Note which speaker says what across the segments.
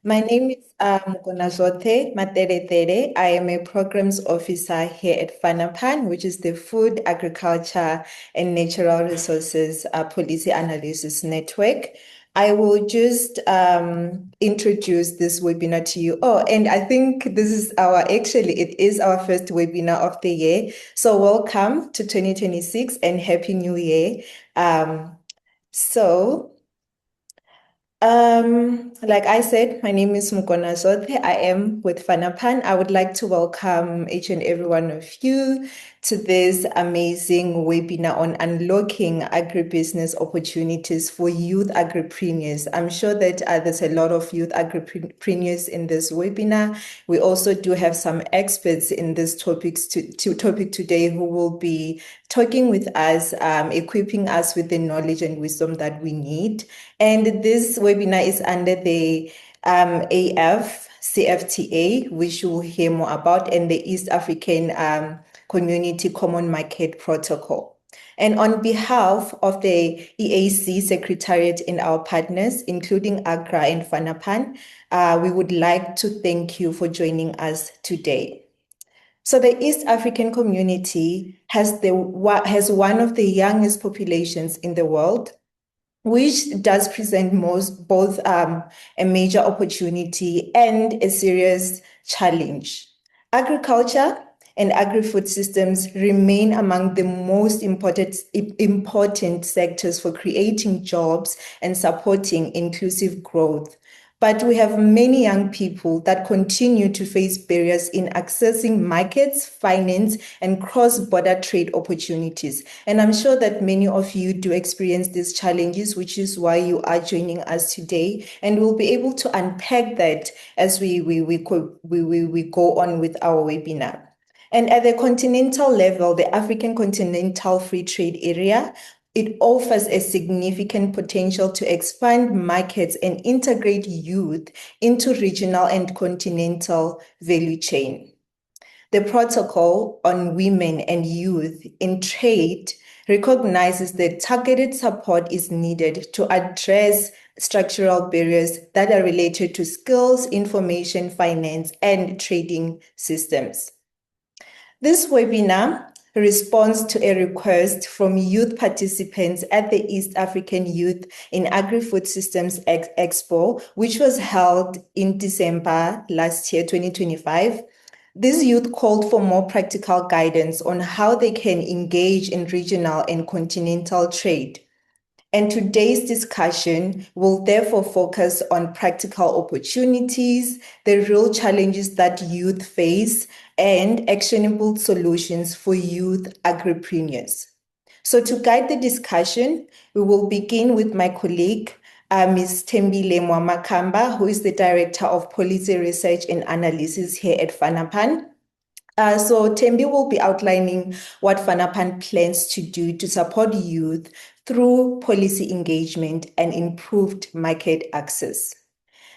Speaker 1: My name is Gonazote Materetere. I am a programs officer here at FANAPAN, which is the Food, Agriculture and Natural Resources Policy Analysis Network. I will just introduce this webinar to you. Oh, and I think this is it is our first webinar of the year. So welcome to 2026 and Happy New Year. Um, so like I said, my name is Mukona Zothe. I am with Fanapan. I would like to welcome each and every one of you to this amazing webinar on unlocking agribusiness opportunities for youth agripreneurs. I'm sure that there's a lot of youth agripreneurs in this webinar. We also do have some experts in this topic today who will be talking with us, equipping us with the knowledge and wisdom that we need. And this webinar is under the AfCFTA, which you will hear more about, and the East African Community Common Market Protocol. And on behalf of the EAC Secretariat and our partners, including AGRA and FANAPAN, we would like to thank you for joining us today. So the East African community has one of the youngest populations in the world, which does present both a major opportunity and a serious challenge. Agriculture and agri-food systems remain among the most important sectors for creating jobs and supporting inclusive growth. But we have many young people that continue to face barriers in accessing markets, finance, and cross-border trade opportunities. And I'm sure that many of you do experience these challenges, which is why you are joining us today. And we'll be able to unpack that as we go on with our webinar. And at the continental level, the African Continental Free Trade Area, it offers a significant potential to expand markets and integrate youth into regional and continental value chain. The Protocol on Women and Youth in Trade recognizes that targeted support is needed to address structural barriers that are related to skills, information, finance, and trading systems. This webinar responds to a request from youth participants at the East African Youth in Agri-Food Systems Expo, which was held in December last year, 2025. These youth called for more practical guidance on how they can engage in regional and continental trade. And today's discussion will therefore focus on practical opportunities, the real challenges that youth face, and actionable solutions for youth agripreneurs. So to guide the discussion, we will begin with my colleague, Ms. Tembile Mwamakamba, who is the Director of Policy Research and Analysis here at FANAPAN. So Tembi will be outlining what FANAPAN plans to do to support youth through policy engagement and improved market access.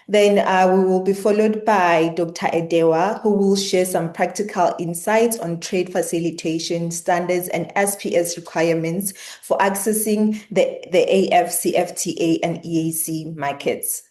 Speaker 1: Then we will be followed by Dr. Edewa, who will share some practical insights on trade facilitation standards and SPS requirements for accessing the AfCFTA and EAC markets.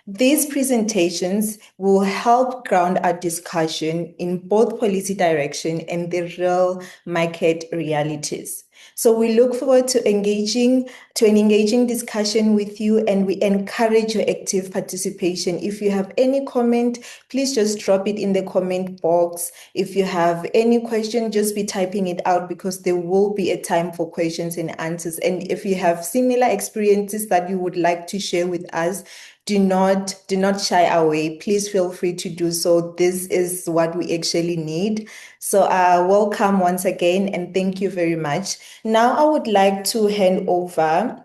Speaker 1: These presentations will help ground our discussion in both policy direction and the real market realities. So we look forward to an engaging discussion with you, and we encourage your active participation. If you have any comment, please just drop it in the comment box. If you have any question, just be typing it out, because there will be a time for questions and answers. And if you have similar experiences that you would like to share with us, do not shy away. Please feel free to do so. This is what we actually need. So welcome once again, and thank you very much. Now I would like to hand over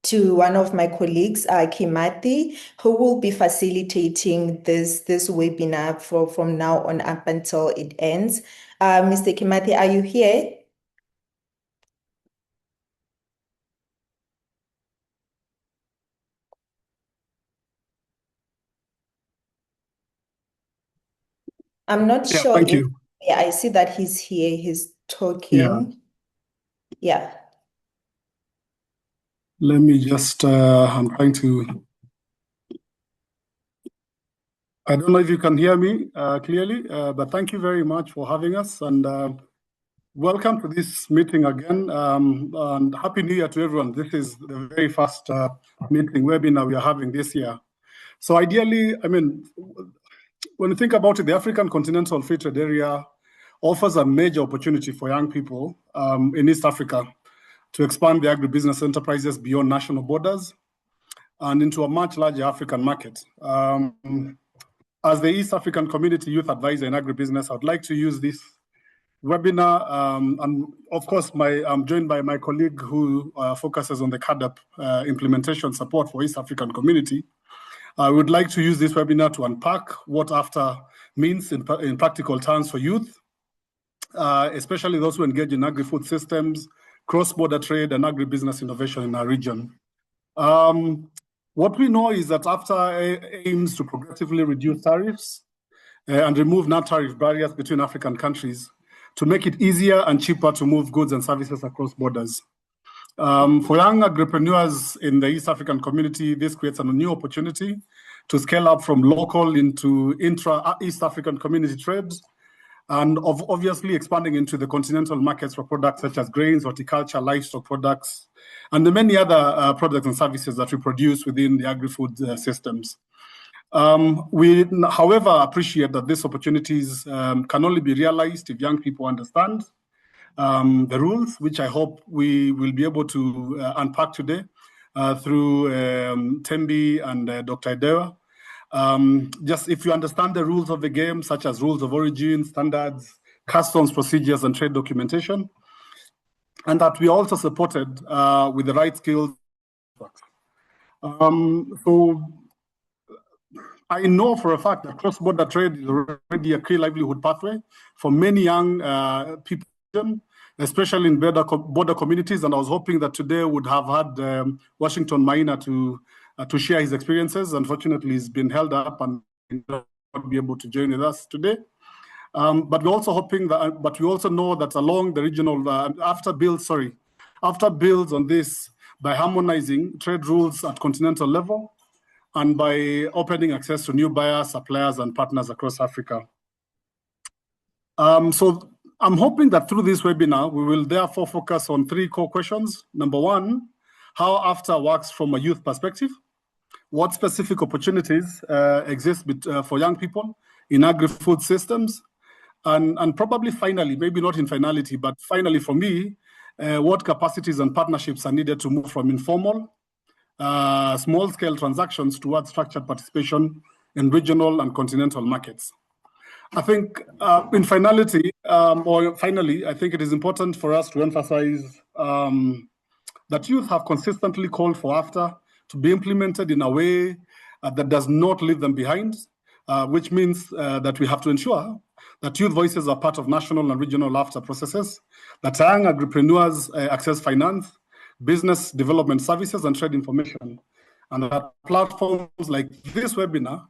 Speaker 1: to one of my colleagues, Kimati, who will be facilitating this webinar from now on up until it ends. Mr. Kimati, are you here? I'm not
Speaker 2: Yeah,
Speaker 1: sure
Speaker 2: thank
Speaker 1: if,
Speaker 2: you.
Speaker 1: yeah, I see that he's here, he's
Speaker 2: Yeah,
Speaker 1: talking. Yeah.
Speaker 2: let me just, I'm trying to I don't know if you can hear me clearly, but thank you very much for having us, and welcome to this meeting again, and Happy New Year to everyone. This is the very first meeting webinar we are having this year. So ideally, I mean, when you think about it, the African Continental Free Trade Area offers a major opportunity for young people in East Africa to expand their agribusiness enterprises beyond national borders and into a much larger African market. As the East African Community Youth Advisor in Agribusiness, I'd like to use this webinar, and of course, I'm joined by my colleague who focuses on the CADAP implementation support for East African Community. I would like to use this webinar to unpack what AfCFTA means in practical terms for youth, especially those who engage in agri-food systems, cross-border trade, and agribusiness innovation in our region. What we know is that AfCFTA aims to progressively reduce tariffs and remove non-tariff barriers between African countries to make it easier and cheaper to move goods and services across borders. For young agripreneurs in the East African community, this creates a new opportunity to scale up from local into intra-East African community trades, and obviously expanding into the continental markets for products such as grains, horticulture, livestock products, and the many other products and services that we produce within the agri-food systems. We, however, appreciate that these opportunities can only be realized if young people understand the rules, which I hope we will be able to unpack today through Tembi and Dr. Idewa. Just if you understand the rules of the game, such as rules of origin, standards, customs procedures, and trade documentation, and that we are also supported with the right skills. So I know for a fact that cross-border trade is already a key livelihood pathway for many young people, especially in border communities, and I was hoping that today would have had Washington Maina to share his experiences. Unfortunately, he's been held up and will not be able to join with us today. But we're also hoping that, but we also know that along the regional, AfCFTA builds on this by harmonizing trade rules at continental level and by opening access to new buyers, suppliers, and partners across Africa. So I'm hoping that through this webinar, we will therefore focus on three core questions. Number one, how AfCFTA works from a youth perspective. What specific opportunities exist for young people in agri-food systems? And probably finally, maybe not in finality, but finally for me, what capacities and partnerships are needed to move from informal, small-scale transactions towards structured participation in regional and continental markets. I think finally, I think it is important for us to emphasize that youth have consistently called for AfCFTA to be implemented in a way that does not leave them behind, which means that we have to ensure that youth voices are part of national and regional AfCFTA processes, that young agripreneurs access finance, business development services, and trade information, and that platforms like this webinar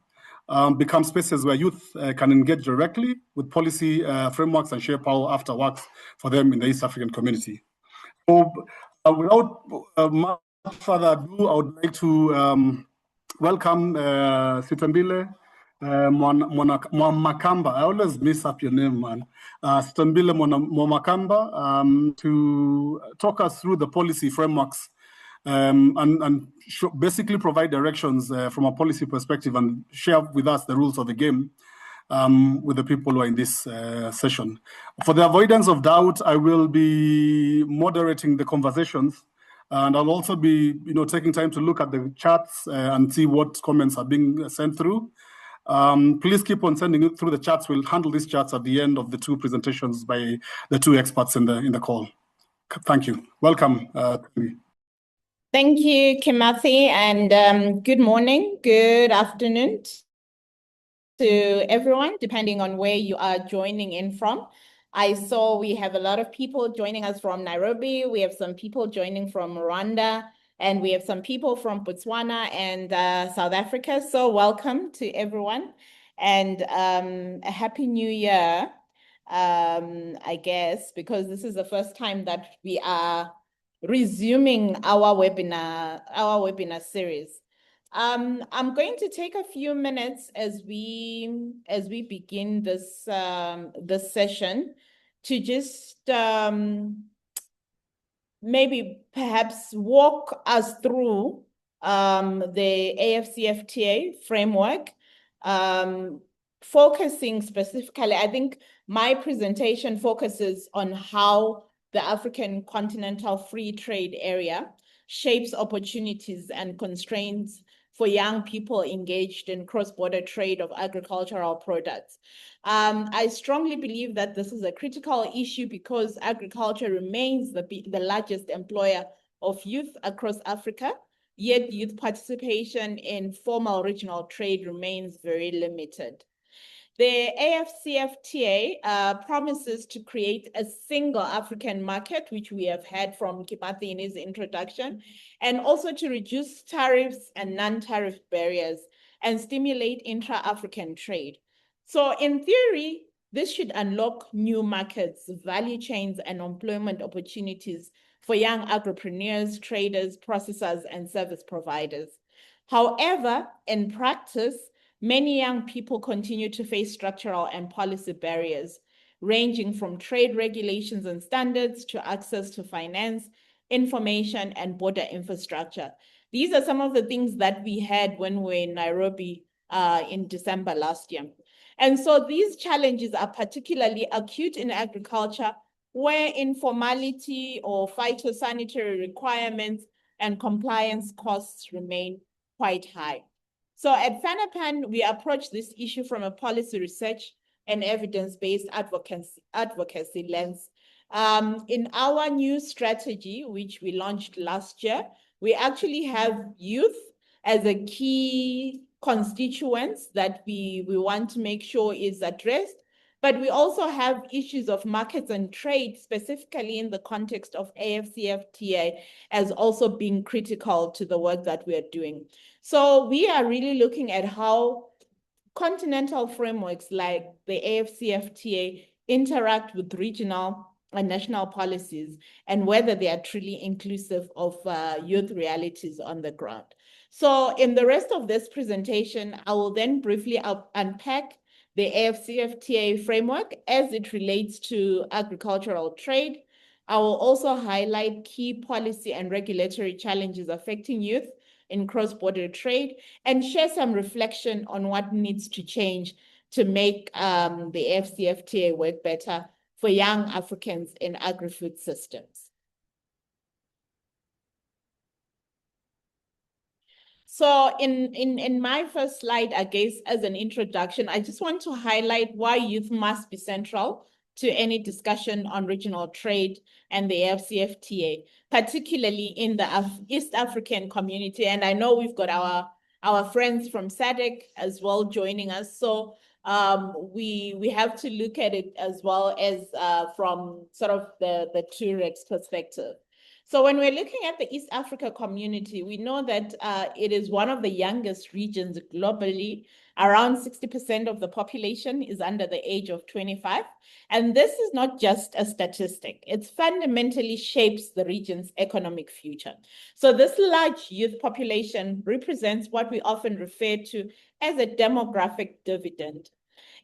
Speaker 2: become spaces where youth can engage directly with policy frameworks and shape how AfCFTA works for them in the East African community. So without much further ado, I would like to welcome Sitambile Mwamakamba. I always mess up your name, man. Sitambile Mwamakamba to talk us through the policy frameworks and basically provide directions from a policy perspective and share with us the rules of the game with the people who are in this session. For the avoidance of doubt, I will be moderating the conversations, and I'll also be, taking time to look at the chats and see what comments are being sent through. Please keep on sending it through the chats. We'll handle these chats at the end of the two presentations by the two experts in the call. Thank you. Welcome.
Speaker 3: Thank you, Kimathi, and good morning, good afternoon to everyone, depending on where you are joining in from. I saw we have a lot of people joining us from Nairobi. We have some people joining from Rwanda, and we have some people from Botswana and South Africa. So welcome to everyone, and a Happy New Year, I guess, because this is the first time that we are resuming our webinar series. I'm going to take a few minutes as we begin this this session to just maybe perhaps walk us through the AfCFTA framework, focusing specifically. I think my presentation focuses on how the African Continental Free Trade Area shapes opportunities and constraints for young people engaged in cross-border trade of agricultural products. I strongly believe that this is a critical issue because agriculture remains the largest employer of youth across Africa, yet youth participation in formal regional trade remains very limited. The AfCFTA promises to create a single African market, which we have heard from Kimathi in his introduction, and also to reduce tariffs and non-tariff barriers and stimulate intra-African trade. So in theory, this should unlock new markets, value chains, and employment opportunities for young agripreneurs, traders, processors, and service providers. However, in practice, many young people continue to face structural and policy barriers, ranging from trade regulations and standards to access to finance, information, and border infrastructure. These are some of the things that we had when we were in Nairobi in December last year. And so these challenges are particularly acute in agriculture, where informality or phytosanitary requirements and compliance costs remain quite high. So at FANAPAN, we approach this issue from a policy research and evidence-based advocacy lens. In our new strategy, which we launched last year, we actually have youth as a key constituents that we want to make sure is addressed. But we also have issues of markets and trade, specifically in the context of AfCFTA, as also being critical to the work that we are doing. So we are really looking at how continental frameworks like the AfCFTA interact with regional and national policies and whether they are truly inclusive of youth realities on the ground. So in the rest of this presentation, I will then briefly unpack the AfCFTA framework as it relates to agricultural trade. I will also highlight key policy and regulatory challenges affecting youth in cross-border trade and share some reflection on what needs to change to make the AfCFTA work better for young Africans in agri-food systems. So in my first slide, I guess, as an introduction, I just want to highlight why youth must be central to any discussion on regional trade and the AfCFTA, particularly in the East African community. And I know we've got our friends from SADC as well joining us. So we have to look at it as well as from sort of the TUREX perspective. So when we're looking at the East Africa community, we know that it is one of the youngest regions globally. Around 60% of the population is under the age of 25. And this is not just a statistic. It fundamentally shapes the region's economic future. So this large youth population represents what we often refer to as a demographic dividend.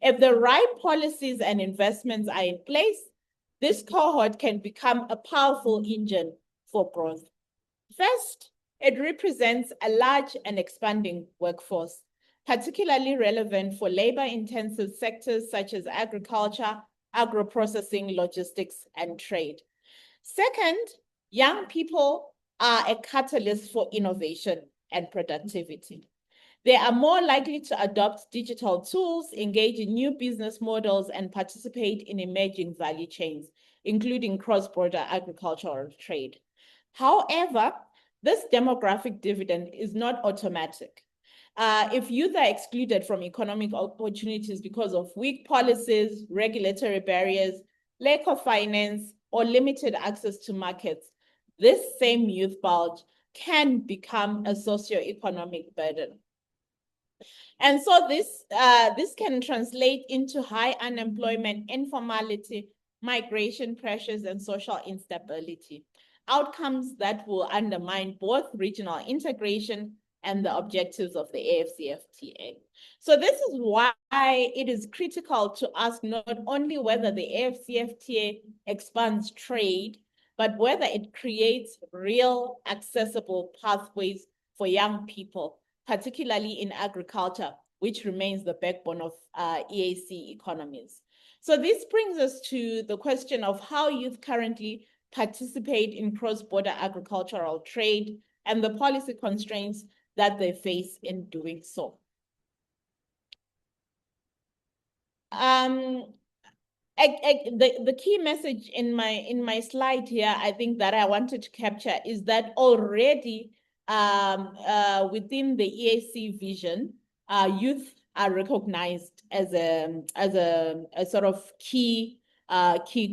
Speaker 3: If the right policies and investments are in place, this cohort can become a powerful engine for growth. First, it represents a large and expanding workforce, particularly relevant for labor-intensive sectors such as agriculture, agro-processing, logistics, and trade. Second, young people are a catalyst for innovation and productivity. They are more likely to adopt digital tools, engage in new business models, and participate in emerging value chains, including cross-border agricultural trade. However, this demographic dividend is not automatic. If youth are excluded from economic opportunities because of weak policies, regulatory barriers, lack of finance, or limited access to markets, this same youth bulge can become a socioeconomic burden. And so this can translate into high unemployment, informality, migration pressures, and social instability, outcomes that will undermine both regional integration and the objectives of the AfCFTA. So this is why it is critical to ask not only whether the AfCFTA expands trade, but whether it creates real accessible pathways for young people, particularly in agriculture, which remains the backbone of EAC economies. So this brings us to the question of how youth currently participate in cross-border agricultural trade and the policy constraints that they face in doing so. The key message in my slide here, I think that I wanted to capture is that already within the EAC vision, youth are recognized as a sort of key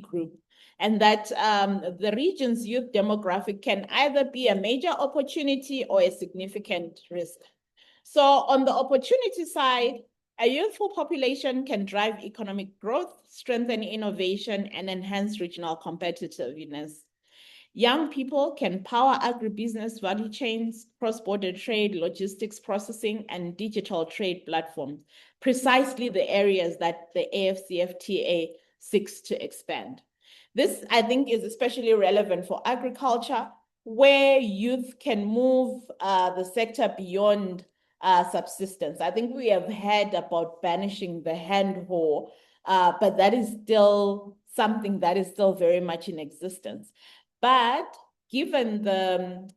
Speaker 3: group, and that the region's youth demographic can either be a major opportunity or a significant risk. So on the opportunity side, a youthful population can drive economic growth, strengthen innovation, and enhance regional competitiveness. Young people can power agribusiness value chains, cross-border trade, logistics processing, and digital trade platforms, precisely the areas that the AfCFTA seeks to expand. This, I think, is especially relevant for agriculture, where youth can move the sector beyond subsistence. I think we have heard about banishing the hand hoe, but that is still something that is still very much in existence. But given the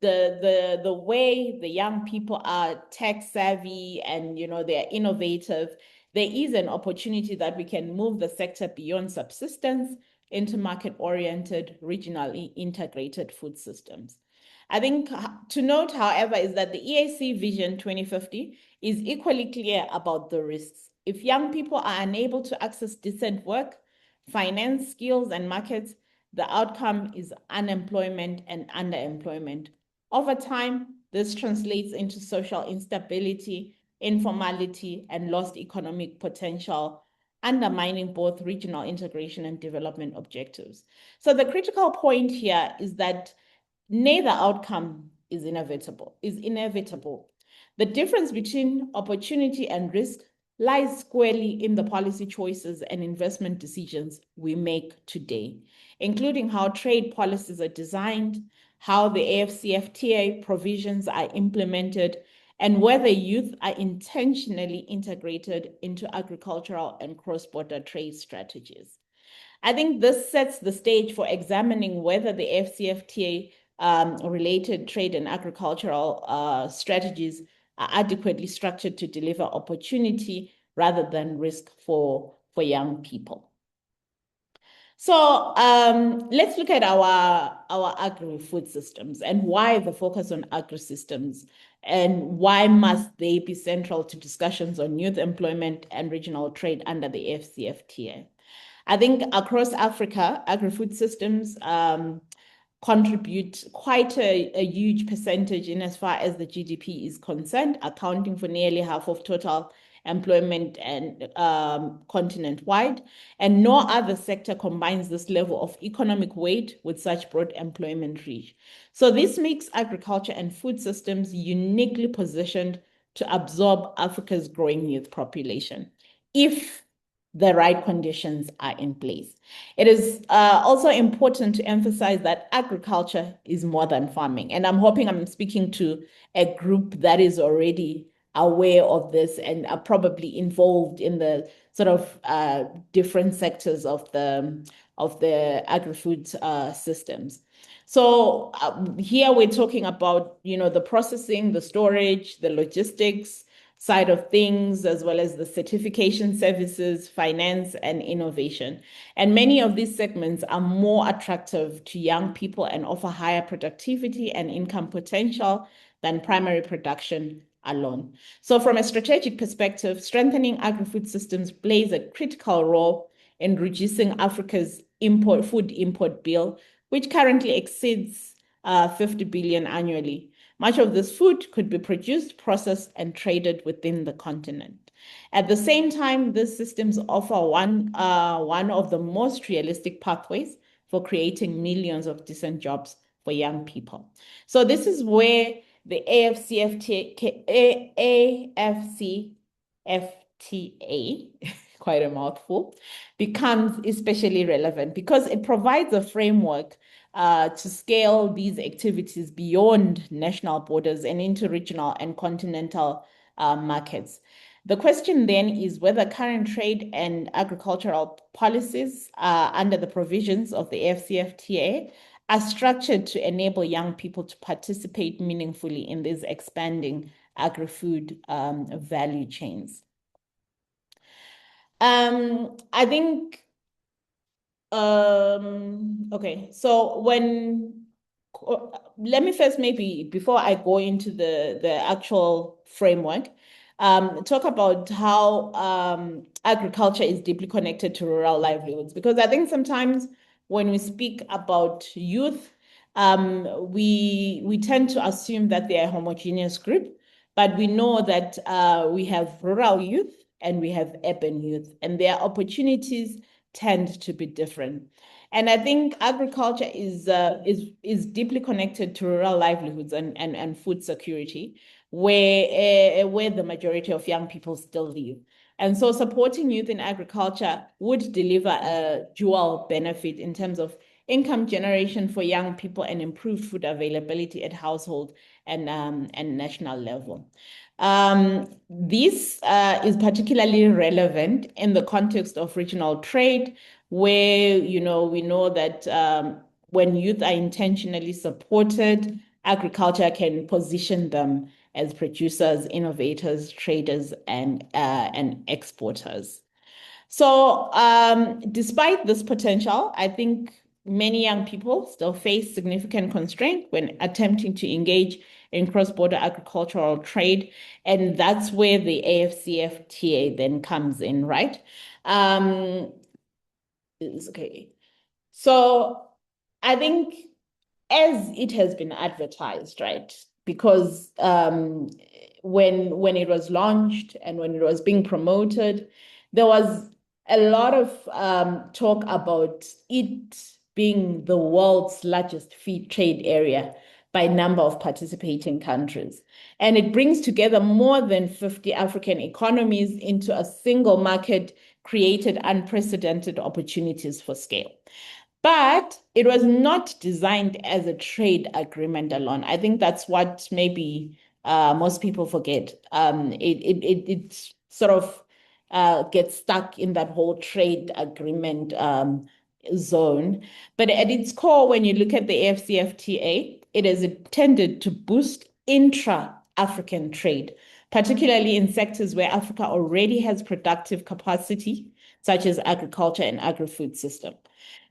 Speaker 3: way the young people are tech savvy and they're innovative, there is an opportunity that we can move the sector beyond subsistence into market-oriented, regionally integrated food systems. I think to note, however, is that the EAC Vision 2050 is equally clear about the risks. If young people are unable to access decent work, finance, skills, and markets, the outcome is unemployment and underemployment. Over time, this translates into social instability, informality, and lost economic potential, undermining both regional integration and development objectives. So the critical point here is that neither outcome is inevitable. The difference between opportunity and risk lies squarely in the policy choices and investment decisions we make today, including how trade policies are designed, how the AfCFTA provisions are implemented, and whether youth are intentionally integrated into agricultural and cross-border trade strategies. I think this sets the stage for examining whether the AfCFTA related trade and agricultural strategies are adequately structured to deliver opportunity rather than risk for young people. So let's look at our agri-food systems and why the focus on agri-systems and why must they be central to discussions on youth employment and regional trade under the AfCFTA. I think across Africa, agri-food systems contribute quite a huge percentage in as far as the GDP is concerned, accounting for nearly half of total employment and continent-wide, and no other sector combines this level of economic weight with such broad employment reach. So this makes agriculture and food systems uniquely positioned to absorb Africa's growing youth population, if the right conditions are in place. It is also important to emphasize that agriculture is more than farming. And I'm hoping I'm speaking to a group that is already aware of this and are probably involved in the sort of different sectors of the agri-food systems. So here we're talking about, the processing, the storage, the logistics side of things, as well as the certification services, finance, and innovation. And many of these segments are more attractive to young people and offer higher productivity and income potential than primary production alone. So from a strategic perspective, strengthening agri-food systems plays a critical role in reducing Africa's food import bill, which currently exceeds 50 billion annually. Much of this food could be produced, processed, and traded within the continent. At the same time, these systems offer one of the most realistic pathways for creating millions of decent jobs for young people. So this is where the AfCFTA, quite a mouthful, becomes especially relevant because it provides a framework to scale these activities beyond national borders and into regional and continental markets. The question then is whether current trade and agricultural policies under the provisions of the AfCFTA are structured to enable young people to participate meaningfully in these expanding agri-food value chains. I think, okay, so let me first, maybe before I go into the actual framework, talk about how agriculture is deeply connected to rural livelihoods, because I think sometimes when we speak about youth, we tend to assume that they are a homogeneous group, but we know that we have rural youth and we have urban youth, and their opportunities tend to be different. And I think agriculture is deeply connected to rural livelihoods and food security, where the majority of young people still live. And so supporting youth in agriculture would deliver a dual benefit in terms of income generation for young people and improved food availability at household and national level. This is particularly relevant in the context of regional trade, where we know that when youth are intentionally supported, agriculture can position them as producers, innovators, traders, and exporters. So despite this potential, I think many young people still face significant constraint when attempting to engage in cross-border agricultural trade. And that's where the AfCFTA then comes in, right? Okay. So I think as it has been advertised, right? Because when it was launched and when it was being promoted, there was a lot of talk about it being the world's largest free trade area by number of participating countries. And it brings together more than 50 African economies into a single market, created unprecedented opportunities for scale. But it was not designed as a trade agreement alone. I think that's what maybe most people forget. It sort of gets stuck in that whole trade agreement zone. But at its core, when you look at the AfCFTA, it is intended to boost intra-African trade, particularly in sectors where Africa already has productive capacity, such as agriculture and agri-food system.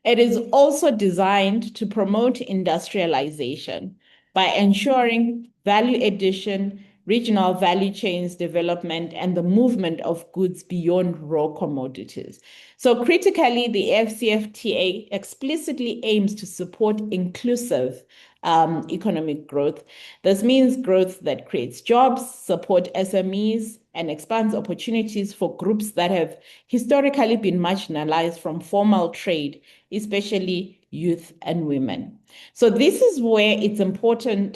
Speaker 3: It is also designed to promote industrialization by ensuring value addition, regional value chains development, and the movement of goods beyond raw commodities. So critically, the AfCFTA explicitly aims to support inclusive economic growth. This means growth that creates jobs, support SMEs, and expands opportunities for groups that have historically been marginalized from formal trade, especially youth and women. So this is where it's important,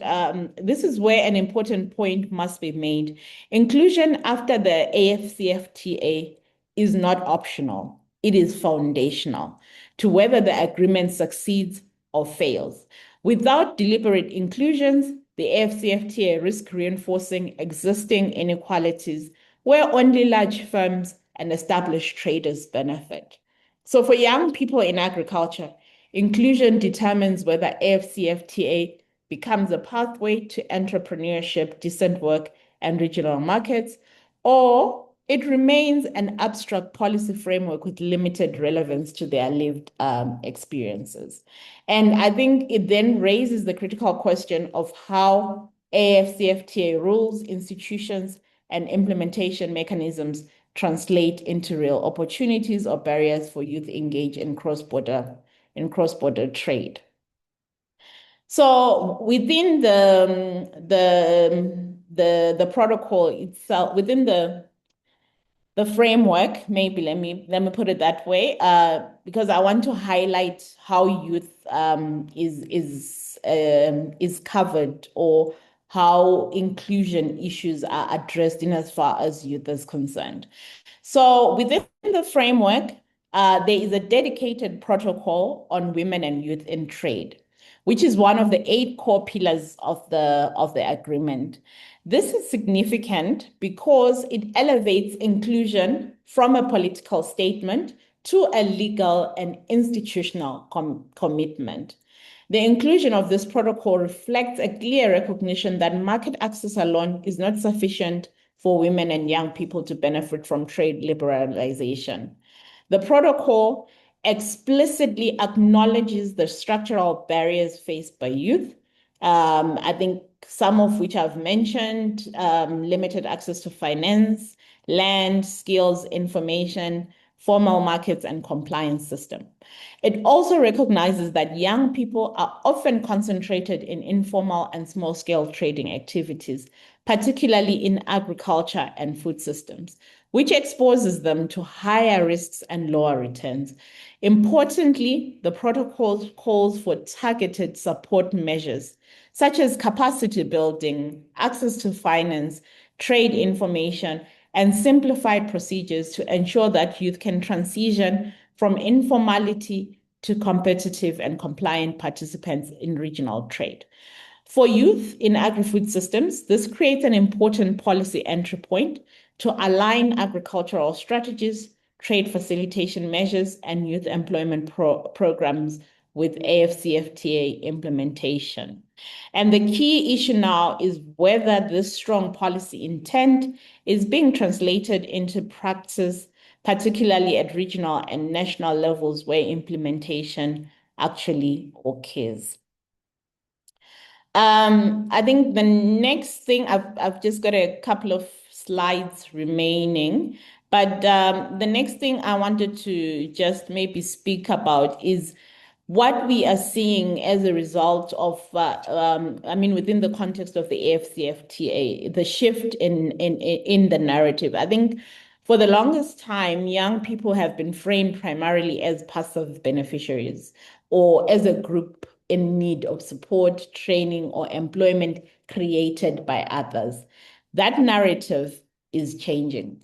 Speaker 3: this is where an important point must be made. Inclusion after the AfCFTA is not optional. It is foundational to whether the agreement succeeds or fails. Without deliberate inclusions, the AfCFTA risks reinforcing existing inequalities where only large firms and established traders benefit. So for young people in agriculture, inclusion determines whether AfCFTA becomes a pathway to entrepreneurship, decent work, and regional markets, or it remains an abstract policy framework with limited relevance to their lived experiences. And I think it then raises the critical question of how AfCFTA rules, institutions, and implementation mechanisms translate into real opportunities or barriers for youth engaged in cross-border trade. So within the protocol itself, within the framework, maybe let me put it that way, because I want to highlight how youth is covered, or how inclusion issues are addressed in as far as youth is concerned. So within the framework, there is a dedicated protocol on women and youth in trade, which is one of the 8 core pillars of the agreement. This is significant because it elevates inclusion from a political statement to a legal and institutional commitment. The inclusion of this protocol reflects a clear recognition that market access alone is not sufficient for women and young people to benefit from trade liberalization. The protocol explicitly acknowledges the structural barriers faced by youth. I think some of which I've mentioned, limited access to finance, land, skills, information, formal markets, and compliance system. It also recognizes that young people are often concentrated in informal and small-scale trading activities, particularly in agriculture and food systems, which exposes them to higher risks and lower returns. Importantly, the protocol calls for targeted support measures, such as capacity building, access to finance, trade information, and simplified procedures to ensure that youth can transition from informality to competitive and compliant participants in regional trade. For youth in agri-food systems, this creates an important policy entry point to align agricultural strategies, trade facilitation measures, and youth employment programs with AfCFTA implementation. And the key issue now is whether this strong policy intent is being translated into practice, particularly at regional and national levels where implementation actually occurs. I think the next thing, I've just got a couple of slides remaining, but the next thing I wanted to just maybe speak about is what we are seeing as a result of, within the context of the AfCFTA, the shift in the narrative. I think for the longest time, young people have been framed primarily as passive beneficiaries or as a group in need of support, training, or employment created by others. That narrative is changing.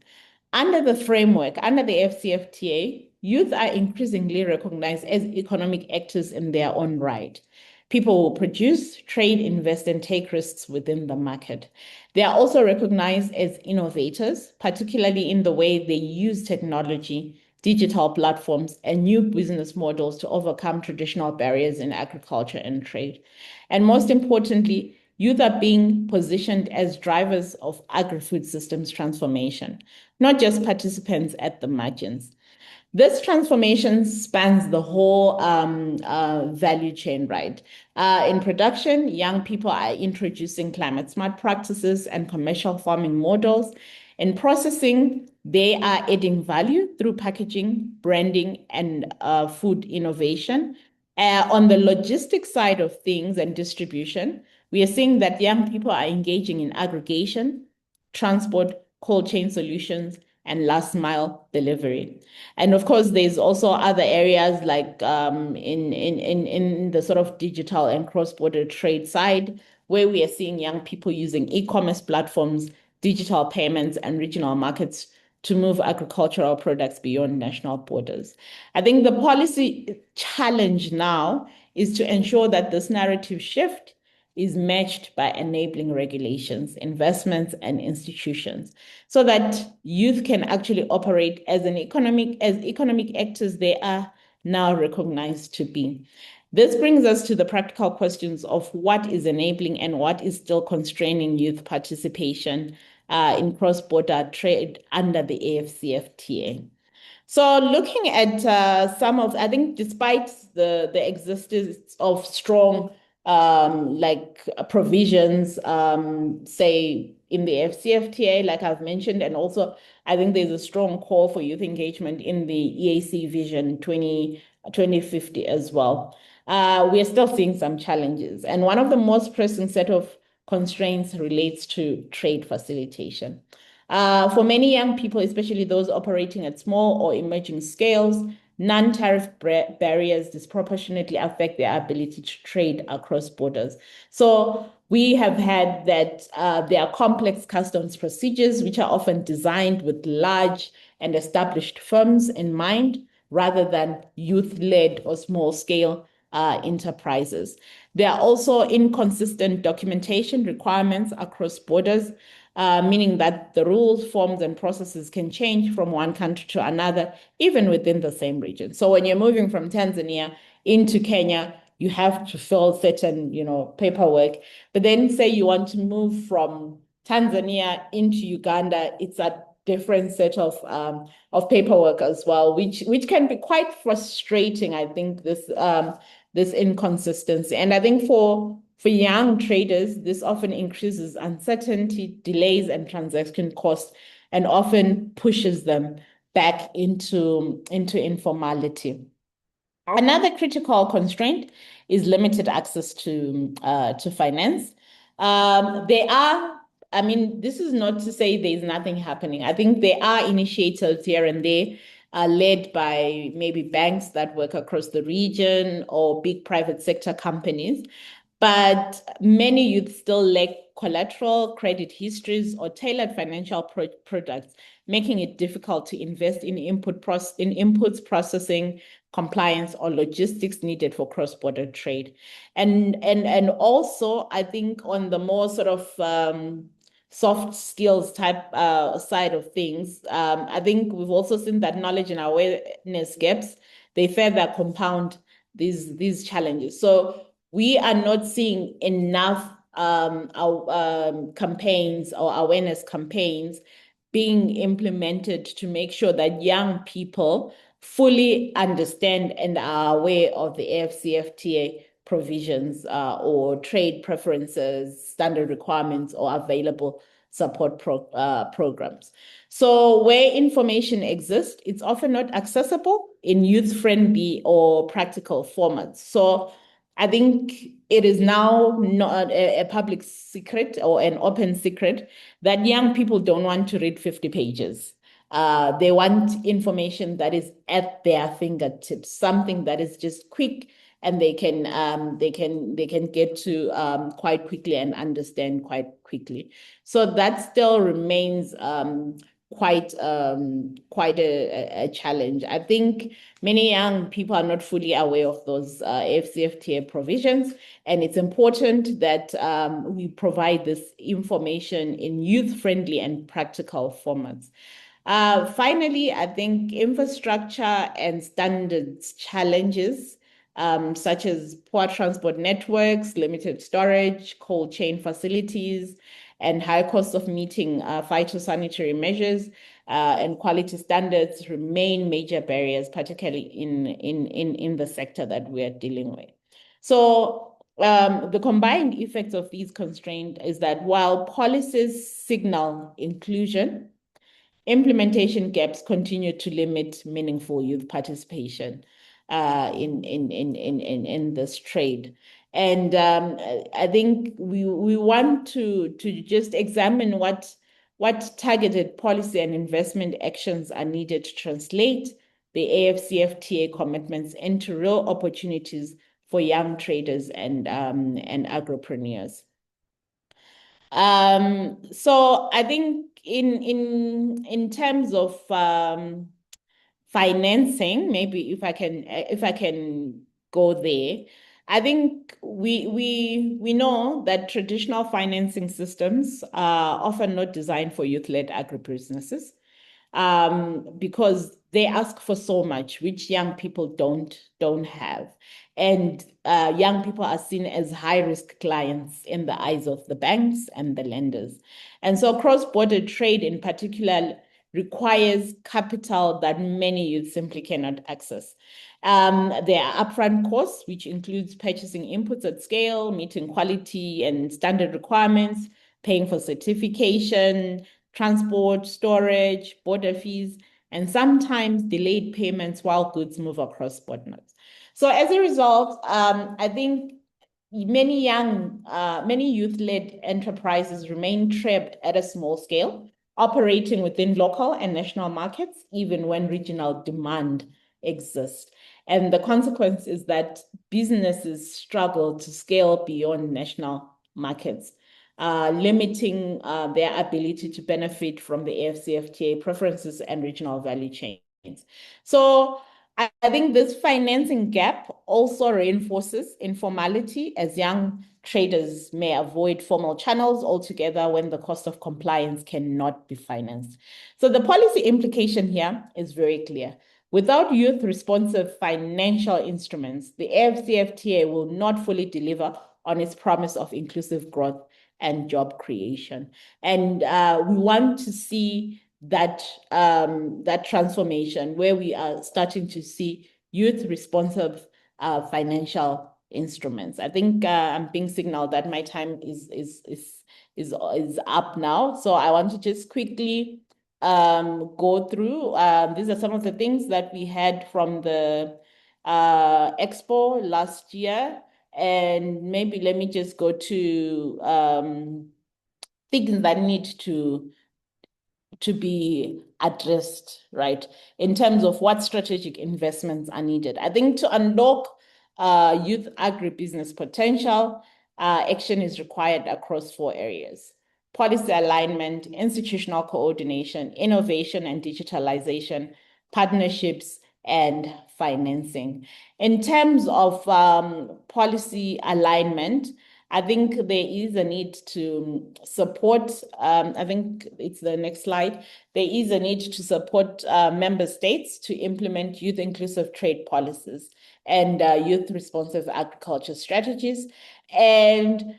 Speaker 3: Under the framework, under the AfCFTA, youth are increasingly recognized as economic actors in their own right. People will produce, trade, invest, and take risks within the market. They are also recognized as innovators, particularly in the way they use technology, digital platforms, and new business models to overcome traditional barriers in agriculture and trade. And most importantly, youth are being positioned as drivers of agri-food systems transformation, not just participants at the margins. This transformation spans the whole value chain, right? In production, young people are introducing climate smart practices and commercial farming models. In processing, they are adding value through packaging, branding, and food innovation. On the logistics side of things and distribution, we are seeing that young people are engaging in aggregation, transport, cold chain solutions, and last mile delivery. And of course, there's also other areas like in the sort of digital and cross-border trade side, where we are seeing young people using e-commerce platforms, digital payments, and regional markets to move agricultural products beyond national borders. I think the policy challenge now is to ensure that this narrative shift is matched by enabling regulations, investments, and institutions, so that youth can actually operate as economic actors they are now recognized to be. This brings us to the practical questions of what is enabling and what is still constraining youth participation in cross-border trade under the AfCFTA. So looking at I think despite the existence of strong provisions, say in the AfCFTA, like I've mentioned, and also I think there's a strong call for youth engagement in the EAC Vision 2050 as well. We are still seeing some challenges. And one of the most pressing set of constraints relates to trade facilitation. For many young people, especially those operating at small or emerging scales, non-tariff barriers disproportionately affect their ability to trade across borders. So we have had that there are complex customs procedures which are often designed with large and established firms in mind rather than youth-led or small-scale enterprises. There are also inconsistent documentation requirements across borders, meaning that the rules, forms, and processes can change from one country to another, even within the same region. So when you're moving from Tanzania into Kenya, you have to fill certain, paperwork. But then say you want to move from Tanzania into Uganda, it's a different set of paperwork as well, which can be quite frustrating. I think this inconsistency, and I think for young traders, this often increases uncertainty, delays, and transaction costs, and often pushes them back into informality. Another critical constraint is limited access to finance. This is not to say there's nothing happening. I think there are initiatives here and there led by maybe banks that work across the region or big private sector companies. But many youth still lack collateral, credit histories, or tailored financial products, making it difficult to invest in inputs processing, compliance, or logistics needed for cross-border trade. And also, I think on the more sort of soft skills type side of things, I think we've also seen that knowledge and awareness gaps, they further compound these challenges. So we are not seeing enough campaigns or awareness campaigns being implemented to make sure that young people fully understand and are aware of the AfCFTA provisions or trade preferences, standard requirements, or available support programs. So where information exists, it's often not accessible in youth-friendly or practical formats. So I think it is now not a public secret or an open secret that young people don't want to read 50 pages. They want information that is at their fingertips, something that is just quick and they can get to quite quickly and understand quite quickly. So that still remains quite a challenge. I think many young people are not fully aware of those AfCFTA provisions, and it's important that we provide this information in youth-friendly and practical formats. Finally, I think infrastructure and standards challenges, such as poor transport networks, limited storage, cold chain facilities, and high cost of meeting phytosanitary measures and quality standards remain major barriers, particularly in the sector that we are dealing with. So the combined effects of these constraints is that while policies signal inclusion, implementation gaps continue to limit meaningful youth participation in this trade. And I think we want to just examine what targeted policy and investment actions are needed to translate the AfCFTA commitments into real opportunities for young traders and agripreneurs. So I think in terms of financing, maybe if I can go there, I think we know that traditional financing systems are often not designed for youth-led agribusinesses because they ask for so much, which young people don't have. And young people are seen as high-risk clients in the eyes of the banks and the lenders. And so cross-border trade in particular requires capital that many youth simply cannot access. There are upfront costs, which includes purchasing inputs at scale, meeting quality and standard requirements, paying for certification, transport, storage, border fees, and sometimes delayed payments while goods move across borders. So as a result, I think many youth-led enterprises remain trapped at a small scale, operating within local and national markets, even when regional demand exists. And the consequence is that businesses struggle to scale beyond national markets, limiting their ability to benefit from the AfCFTA preferences and regional value chains. So I think this financing gap also reinforces informality, as young traders may avoid formal channels altogether when the cost of compliance cannot be financed. So the policy implication here is very clear. Without youth-responsive financial instruments, the AfCFTA will not fully deliver on its promise of inclusive growth and job creation. And we want to see that transformation where we are starting to see youth-responsive financial instruments. I think I'm being signaled that my time is up now. So I want to just quickly go through. These are some of the things that we had from the Expo last year. And maybe let me just go to things that need to be addressed, right, in terms of what strategic investments are needed. I think to unlock youth agribusiness potential, action is required across 4 areas: policy alignment, institutional coordination, innovation and digitalization, partnerships, and financing. In terms of policy alignment, I think there is a need to support, I think it's the next slide, there is a need to support member states to implement youth-inclusive trade policies and youth-responsive agriculture strategies. And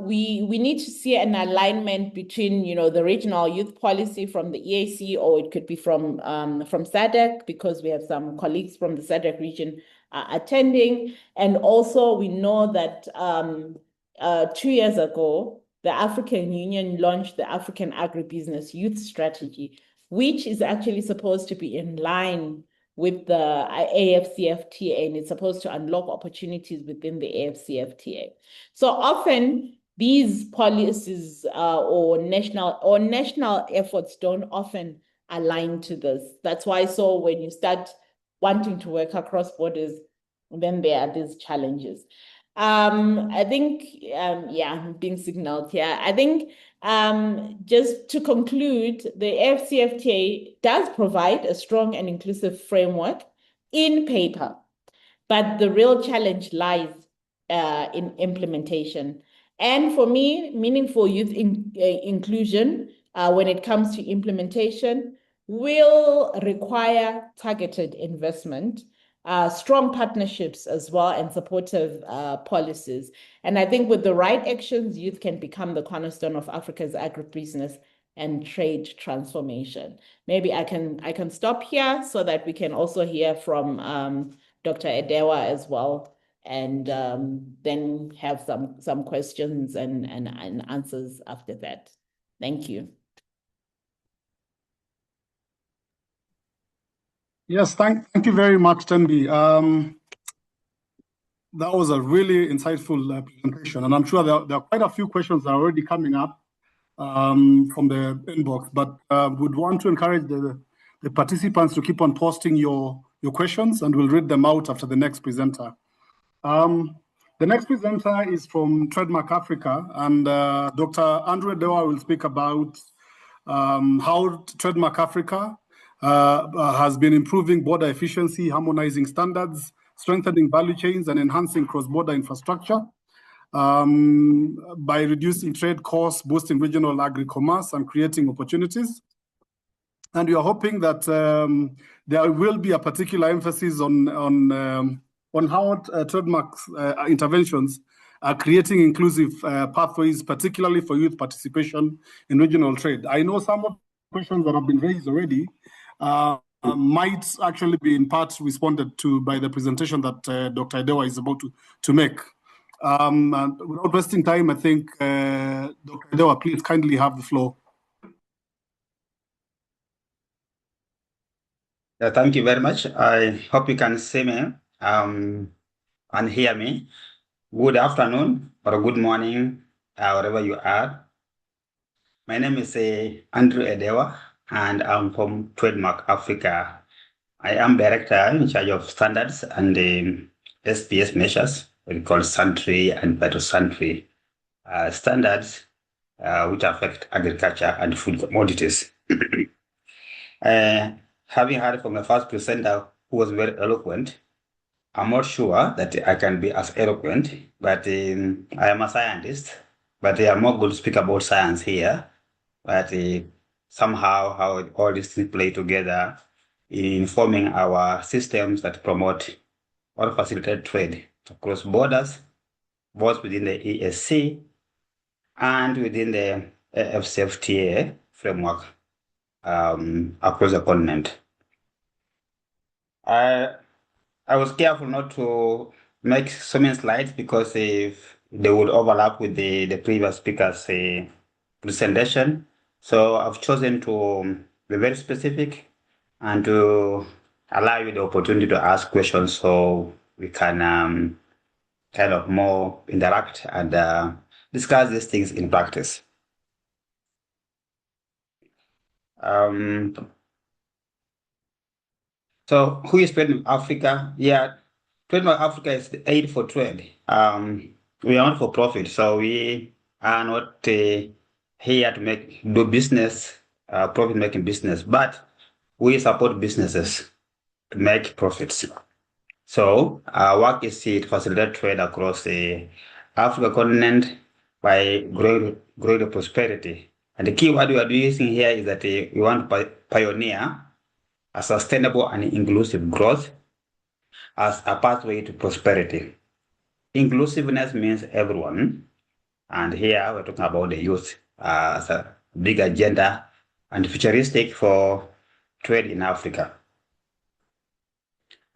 Speaker 3: we need to see an alignment between, the regional youth policy from the EAC, or it could be from SADC, because we have some colleagues from the SADC region attending. And also we know that 2 years ago, the African Union launched the African Agribusiness Youth Strategy, which is actually supposed to be in line with the AfCFTA, and it's supposed to unlock opportunities within the AfCFTA. So often these policies or national efforts don't often align to this. That's why when you start wanting to work across borders, then there are these challenges. I think, I'm being signaled here. I think just to conclude, the AfCFTA does provide a strong and inclusive framework in paper, but the real challenge lies in implementation. And for me, meaningful youth inclusion when it comes to implementation will require targeted investment, strong partnerships as well, and supportive policies. And I think with the right actions, youth can become the cornerstone of Africa's agribusiness and trade transformation. Maybe I can stop here so that we can also hear from Dr. Edewa as well, and then have some questions and answers after that. Thank you.
Speaker 2: Yes, thank you very much, Thembi. That was a really insightful presentation, and I'm sure there are quite a few questions that are already coming up from the inbox, but would want to encourage the participants to keep on posting your questions, and we'll read them out after the next presenter. The next presenter is from Trademark Africa, and Dr. Andrew Edewa will speak about how Trademark Africa has been improving border efficiency, harmonizing standards, strengthening value chains, and enhancing cross-border infrastructure by reducing trade costs, boosting regional agri-commerce, and creating opportunities. And we are hoping that there will be a particular emphasis on how Trademark's interventions are creating inclusive pathways, particularly for youth participation in regional trade. I know some of the questions that have been raised already might actually be in part responded to by the presentation that Dr. Edewa is about to make. And without wasting time, I think, Dr. Edewa, please kindly have the floor.
Speaker 4: Thank you very much. I hope you can see me and hear me. Good afternoon or good morning, wherever you are. My name is Andrew Edewa, and I'm from Trademark Africa. I am director in charge of standards and SPS measures, what we call Santry and Phytosanitary standards which affect agriculture and food commodities. Having heard from the first presenter who was very eloquent, I'm not sure that I can be as eloquent, but I am a scientist, but I'm not going to speak about science here, but somehow how all these things play together in forming our systems that promote or facilitate trade across borders, both within the EAC and within the AfCFTA framework across the continent. I was careful not to make so many slides because if they would overlap with the previous speaker's presentation. So I've chosen to be very specific and to allow you the opportunity to ask questions so we can kind of more interact and discuss these things in practice. So who is Trade Africa? Yeah, Trade Africa is the aid for trade. We are not for profit, so we are not here to do business, profit-making business, but we support businesses to make profits. So our work is to facilitate trade across the African continent by growing the prosperity. And the key word we are using here is that we want to pioneer a sustainable and inclusive growth as a pathway to prosperity. Inclusiveness means everyone, and here we're talking about the youth as a big agenda and futuristic for trade in Africa.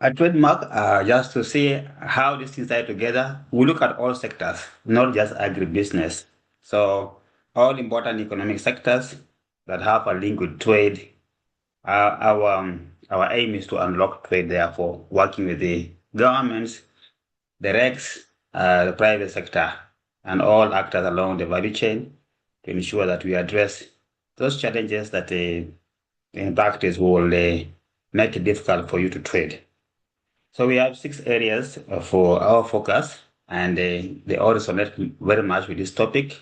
Speaker 4: A trademark, just to see how these things tie together, we look at all sectors, not just agribusiness. So all important economic sectors that have a link with trade. Our aim is to unlock trade, therefore, working with the governments, the regs, the private sector, and all actors along the value chain to ensure that we address those challenges that in practice will make it difficult for you to trade. So we have 6 areas for our focus, and they all resonate very much with this topic.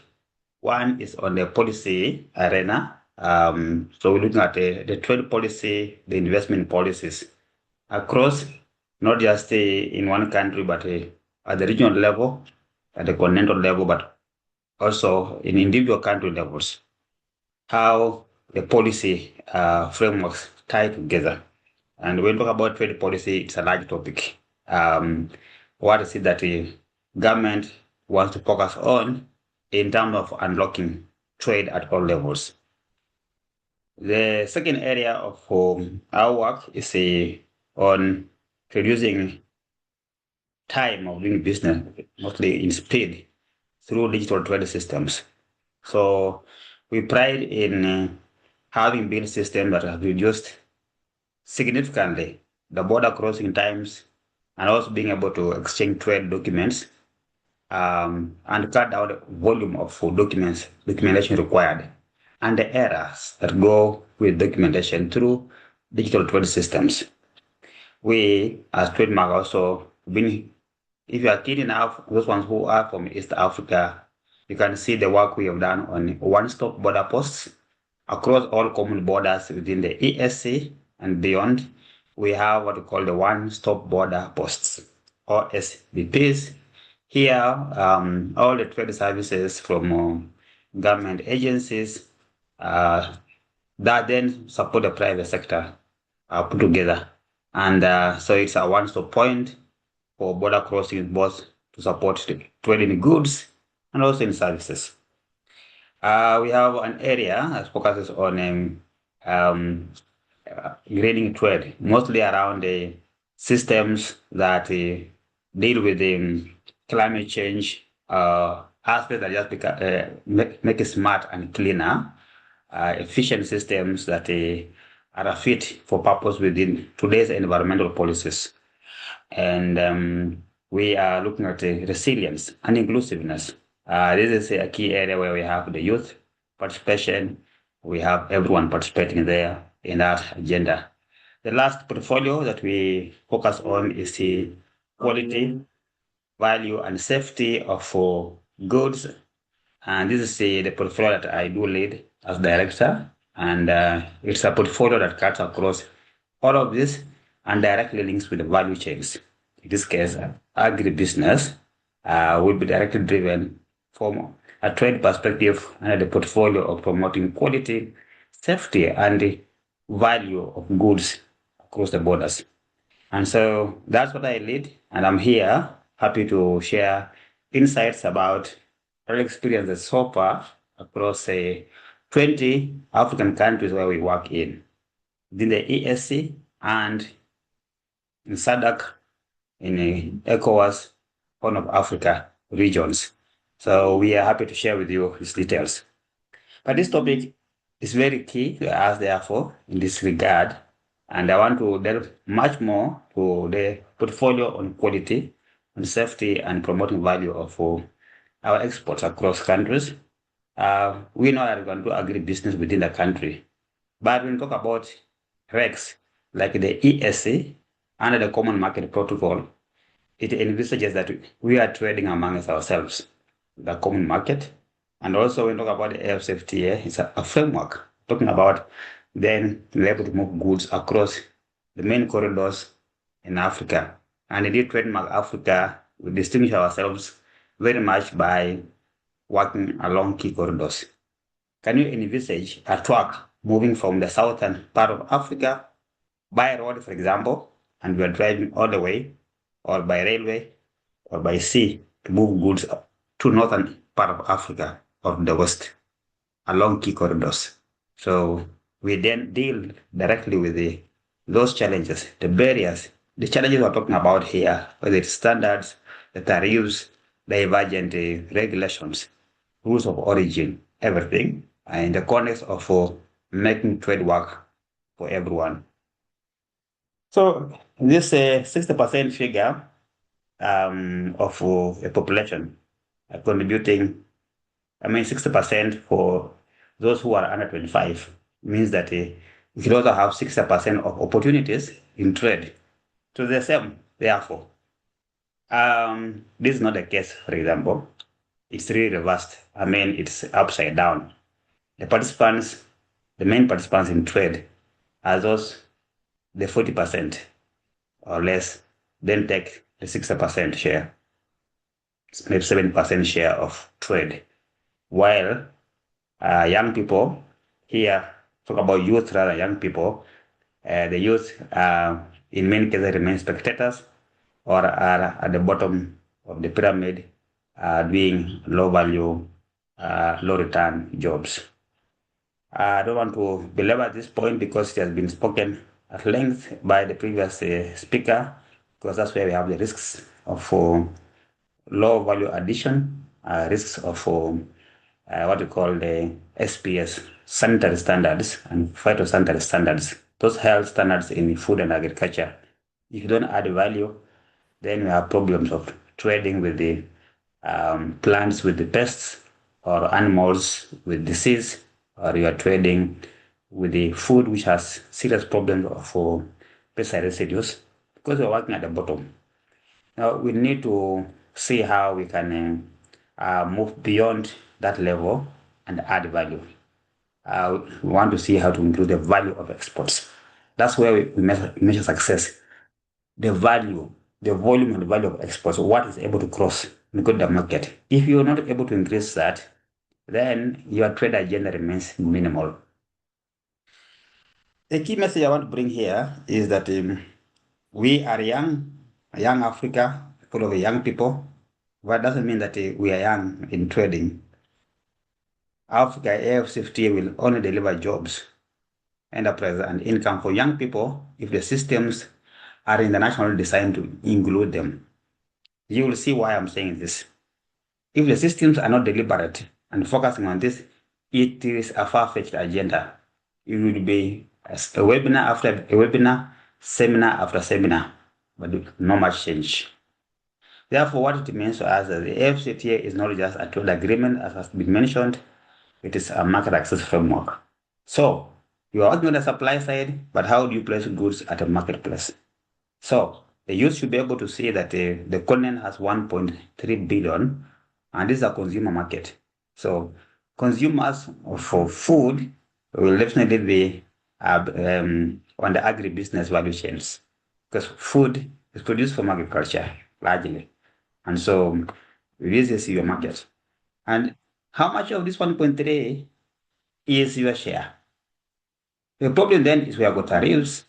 Speaker 4: One is on the policy arena. So we're looking at the trade policy, the investment policies across, not just in one country, but at the regional level, at the continental level, but also in individual country levels, how the policy frameworks tie together. And when we talk about trade policy, it's a large topic. What is it that the government wants to focus on in terms of unlocking trade at all levels? The second area of our work is on reducing time of doing business, mostly in speed, through digital trade systems. So we pride in having built systems that have reduced significantly the border crossing times and also being able to exchange trade documents and cut down the volume of documentation required and the errors that go with documentation through digital trade systems. We, as Trademark, also if you are keen enough, those ones who are from East Africa, you can see the work we have done on one-stop border posts across all common borders within the EAC and beyond. We have what we call the one-stop border posts, or SBPs. Here, all the trade services from government agencies that then support the private sector are put together. And so it's a one-stop point for border crossings, both to support the trade in goods and also in services. We have an area that focuses on grading trade, mostly around the systems that deal with climate change aspects that just make it smart and cleaner, efficient systems that are fit for purpose within today's environmental policies. And we are looking at resilience and inclusiveness. This is a key area where we have the youth participation. We have everyone participating there in that agenda. The last portfolio that we focus on is the quality, value, and safety of goods And this is the portfolio that I do lead as director. And it's a portfolio that cuts across all of this and directly links with the value chains. In this case, agribusiness will be directly driven from a trade perspective and the portfolio of promoting quality, safety, and the value of goods across the borders. And so that's what I lead, and I'm here happy to share insights about our experiences so far across 20 African countries where we work in the EAC and in SADC, in ECOWAS, Horn of Africa regions. So we are happy to share with you these details. But this topic is very key to us, therefore, in this regard. And I want to delve much more to the portfolio on quality, on safety, and promoting value of our exports across countries. We know that we can do agribusiness within the country. But when we talk about REX, like the EAC, under the Common Market Protocol, it envisages that we are trading amongst ourselves, the common market. And also when we talk about the AfCFTA, it's a framework talking about then we're able to move goods across the main corridors in Africa. And indeed, Trademark Africa, we distinguish ourselves very much by working along key corridors. Can you envisage a truck moving from the southern part of Africa by road, for example, and we are driving all the way, or by railway, or by sea to move goods to northern part of Africa or the west along key corridors? So we then deal directly with those challenges, the barriers, the challenges we're talking about here, whether it's standards, the tariffs, divergent regulations, rules of origin, everything, in the context of making trade work for everyone. So this 60% figure of a population contributing, 60% for those who are under 25 means that we could also have 60% of opportunities in trade. So the same, therefore. This is not the case, for example. It's really reversed. It's upside down. The participants, the main participants in trade are those, the 40% or less, then take the 60% share, maybe 7% share of trade. While young people, here, talk about youth rather than young people, the youth in many cases remain spectators or are at the bottom of the pyramid doing low value, low return jobs. I don't want to belabor this point because it has been spoken at length by the previous speaker, because that's where we have the risks of low value addition, risks of what we call the SPS, sanitary standards and phytosanitary standards, those health standards in food and agriculture. If you don't add value, then you have problems of trading with the plants with the pests or animals with disease, or you are trading with the food which has serious problems of pesticide residues, because we're working at the bottom. Now we need to see how we can move beyond that level and add value. We want to see how to include the value of exports. That's where we measure success. The value, the volume and the value of exports, what is able to cross and go to the market. If you're not able to increase that, then your trade agenda remains minimal. The key message I want to bring here is that we are young Africa, full of young people, but it doesn't mean that we are young in trading. Africa AfCFTA will only deliver jobs, enterprise, and income for young people if the systems are internationally designed to include them. You will see why I'm saying this. If the systems are not deliberate and focusing on this, it is a far-fetched agenda. It will be a webinar after a webinar, seminar after seminar, but not much change. Therefore, what it means to us is the AfCFTA is not just a trade agreement, as has been mentioned, it is a market access framework. So, you are working on the supply side, but how do you place goods at a marketplace? So, the youth should be able to see that the continent has 1.3 billion, and this is a consumer market. So consumers for food will definitely be on the agribusiness value chains, because food is produced from agriculture largely. And so this is your market. And how much of this 1.3 is your share? The problem then is we have got tariffs,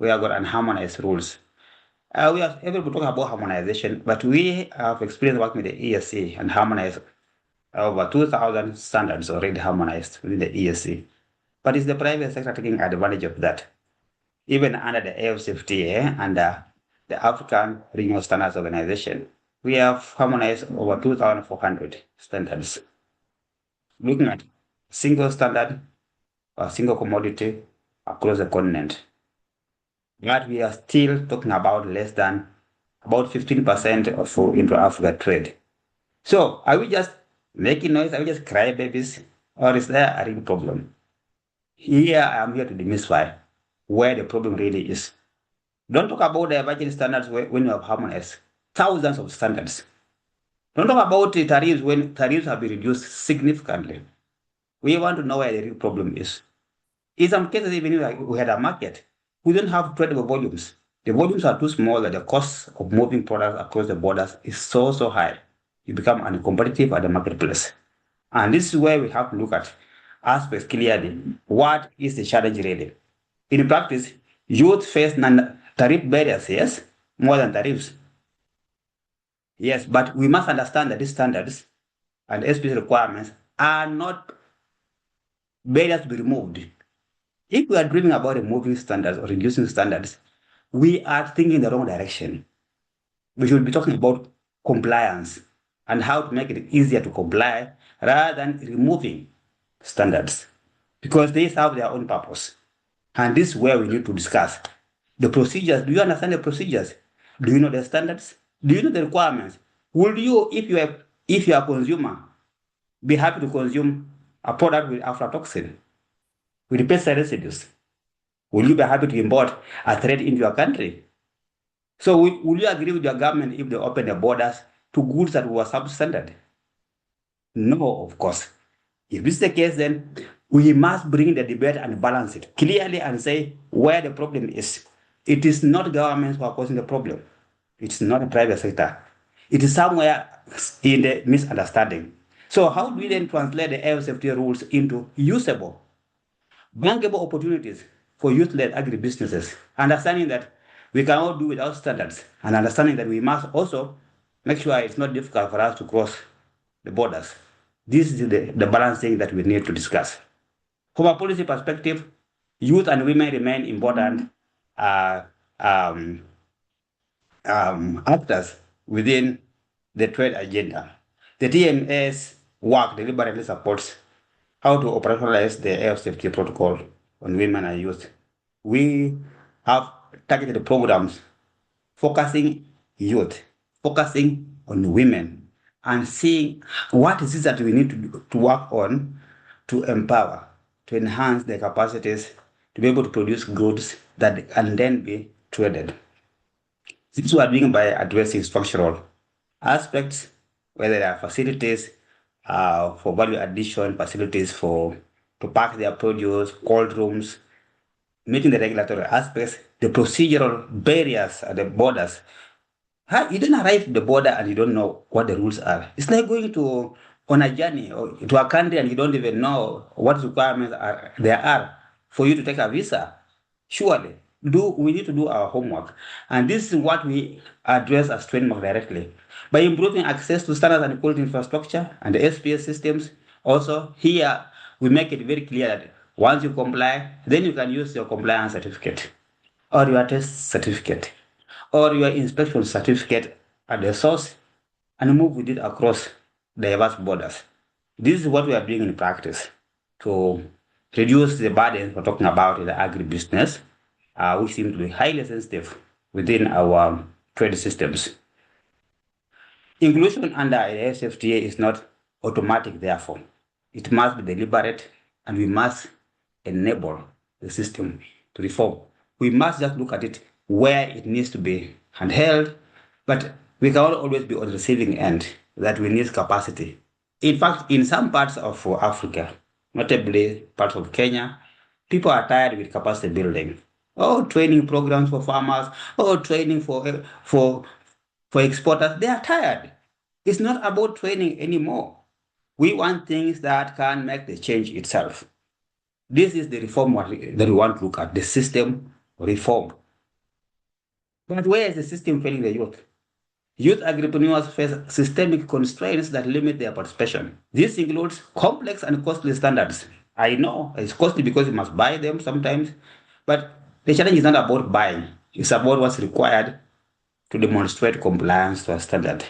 Speaker 4: we have got unharmonized rules. We are able to talk about harmonization, but we have experience working with the EAC and harmonized over 2,000 standards already harmonized within the EAC. But is the private sector taking advantage of that? Even under the AfCFTA and the African Regional Standards Organization, we have harmonized over 2,400 standards. Looking at single standard or single commodity across the continent. But we are still talking about less than about 15% of intra-Africa trade. So are we just making noise? Are we just crybabies? Or is there a real problem? Here I am here to demystify where the problem really is. Don't talk about the emerging standards when you have harmonized thousands of standards. Don't talk about the tariffs when tariffs have been reduced significantly. We want to know where the real problem is. In some cases, even if we had a market, we don't have tradable volumes. The volumes are too small that the cost of moving products across the borders is so high. You become uncompetitive at the marketplace. And this is where we have to look at aspects clearly. What is the challenge really? In practice, youth face tariff barriers, yes, more than tariffs. Yes, but we must understand that these standards and SPC requirements are not barriers to be removed. If we are dreaming about removing standards or reducing standards, we are thinking in the wrong direction. We should be talking about compliance and how to make it easier to comply rather than removing standards, because they serve their own purpose. And this is where we need to discuss the procedures. Do you understand the procedures? Do you know the standards? Do you know the requirements? Will you, if you are a consumer, be happy to consume a product with aflatoxin, with pesticide residues? Will you be happy to import a threat into your country? So will you agree with your government if they open the borders to goods that were substandard? No, of course. If this is the case, then we must bring the debate and balance it clearly and say where the problem is. It is not governments who are causing the problem. It's not the private sector. It is somewhere in the misunderstanding. So how do we then translate the AfCFTA rules into usable, bankable opportunities for youth-led agribusinesses, understanding that we cannot do without standards, and understanding that we must also make sure it's not difficult for us to cross the borders. This is the balancing that we need to discuss. From a policy perspective, youth and women remain important actors within the trade agenda. The TMA's work deliberately supports how to operationalize the AfCFTA protocol on women and youth. We have targeted programs focusing youth, focusing on women, and seeing what is it that we need to work on to empower, to enhance their capacities to be able to produce goods that can then be traded. This we are doing by addressing structural aspects, whether there are facilities for value addition, facilities to pack their produce, cold rooms, meeting the regulatory aspects, the procedural barriers at the borders. You don't arrive at the border and you don't know what the rules are. It's like going on a journey or to a country and you don't even know what requirements there are for you to take a visa. Surely, we need to do our homework. And this is what we address as Trademark directly. By improving access to standards and quality infrastructure and the SPS systems, also here we make it very clear that once you comply, then you can use your compliance certificate or your test certificate or your inspection certificate at the source and move with it across diverse borders. This is what we are doing in practice to reduce the burdens we're talking about in the agribusiness, which seem to be highly sensitive within our trade systems. Inclusion under AfCFTA is not automatic, therefore. It must be deliberate, and we must enable the system to reform. We must just look at it where it needs to be handheld, but we cannot always be on the receiving end, that we need capacity. In fact, in some parts of Africa, notably parts of Kenya, people are tired with capacity building. Oh, training programs for farmers. Oh, training for exporters. They are tired. It's not about training anymore. We want things that can make the change itself. This is the reform that we want to look at, the system reform. But where is the system failing the youth? Youth agripreneurs face systemic constraints that limit their participation. This includes complex and costly standards. I know it's costly because you must buy them sometimes, but the challenge is not about buying, it's about what's required to demonstrate compliance to a standard.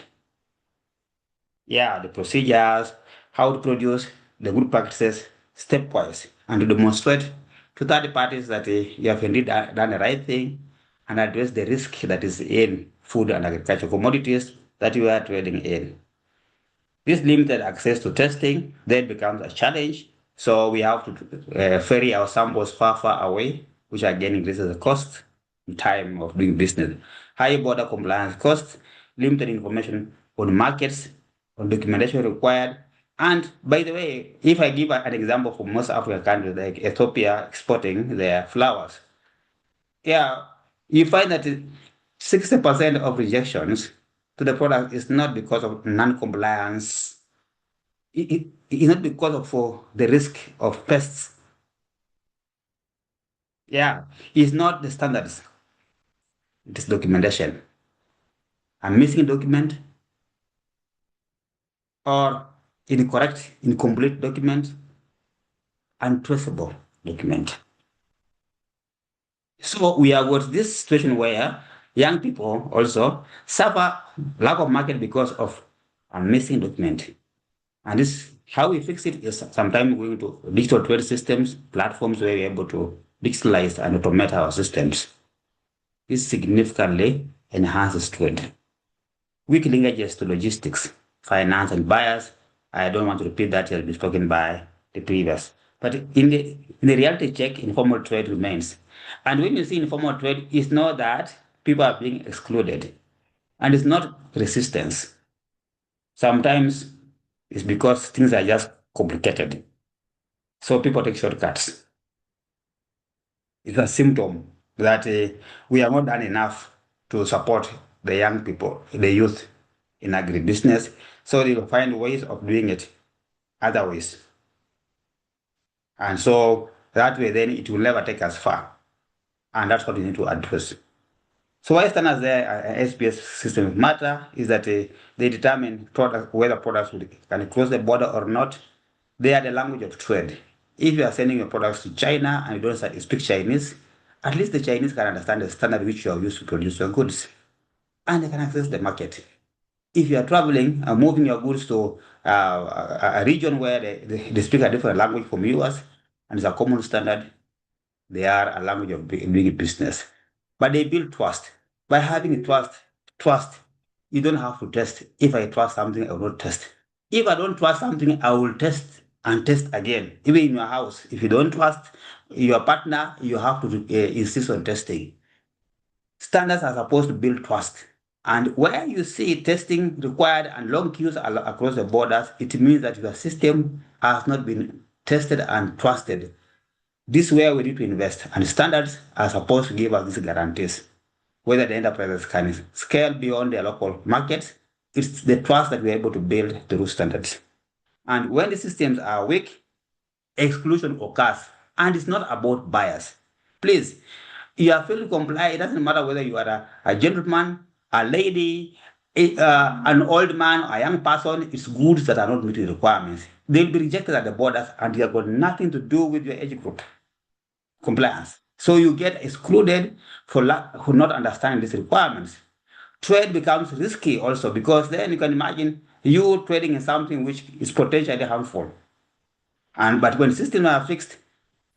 Speaker 4: Yeah, the procedures, how to produce the good practices stepwise, and to demonstrate to third parties that you have indeed done the right thing and address the risk that is in food and agricultural commodities that you are trading in. This limited access to testing then becomes a challenge, so we have to ferry our samples far away, which again increases the cost and time of doing business. High border compliance costs, limited information on markets, on documentation required. And by the way, if I give an example for most African countries like Ethiopia exporting their flowers, yeah, you find that 60% of rejections to the product is not because of non-compliance. It's not because of for the risk of pests. Yeah, it's not the standards. It is documentation. A missing document or incorrect, incomplete document, untraceable document. So we have got this situation where young people also suffer lack of market because of a missing document. And this how we fix it is sometimes going to digital trade systems, platforms where we're able to digitalize and automate our systems. This significantly enhances trade. Weak linkages to logistics, finance, and buyers. I don't want to repeat that, it has been spoken by the previous. But in the reality check, informal trade remains. And when you see informal trade, it's not that people are being excluded. And it's not resistance. Sometimes it's because things are just complicated. So people take shortcuts. It's a symptom that we have not done enough to support the young people, the youth in agribusiness. So they will find ways of doing it other ways. And so that way, then it will never take us far. And that's what we need to address. So why standards there, SPS systems matter is that they determine whether products can cross the border or not. They are the language of trade. If you are sending your products to China and you don't speak Chinese, at least the Chinese can understand the standard which you have used to produce your goods. And they can access the market. If you are traveling and moving your goods to a region where they speak a different language from yours, and it's a common standard, they are a language of doing business. But they build trust. By having trust, you don't have to test. If I trust something, I will not test. If I don't trust something, I will test and test again. Even in your house, if you don't trust your partner, you have to insist on testing. Standards are supposed to build trust. And where you see testing required and long queues across the borders, it means that your system has not been tested and trusted. This is where we need to invest, and standards are supposed to give us these guarantees. Whether the enterprises can scale beyond their local markets, it's the trust that we're able to build through standards. And when the systems are weak, exclusion occurs, and it's not about bias. Please, you are failing to comply. It doesn't matter whether you are a gentleman, a lady, an old man, a young person. It's goods that are not meeting the requirements. They'll be rejected at the borders, and they have got nothing to do with your age group compliance. So you get excluded for not understanding these requirements. Trade becomes risky also because then you can imagine you trading in something which is potentially harmful. But when systems are fixed,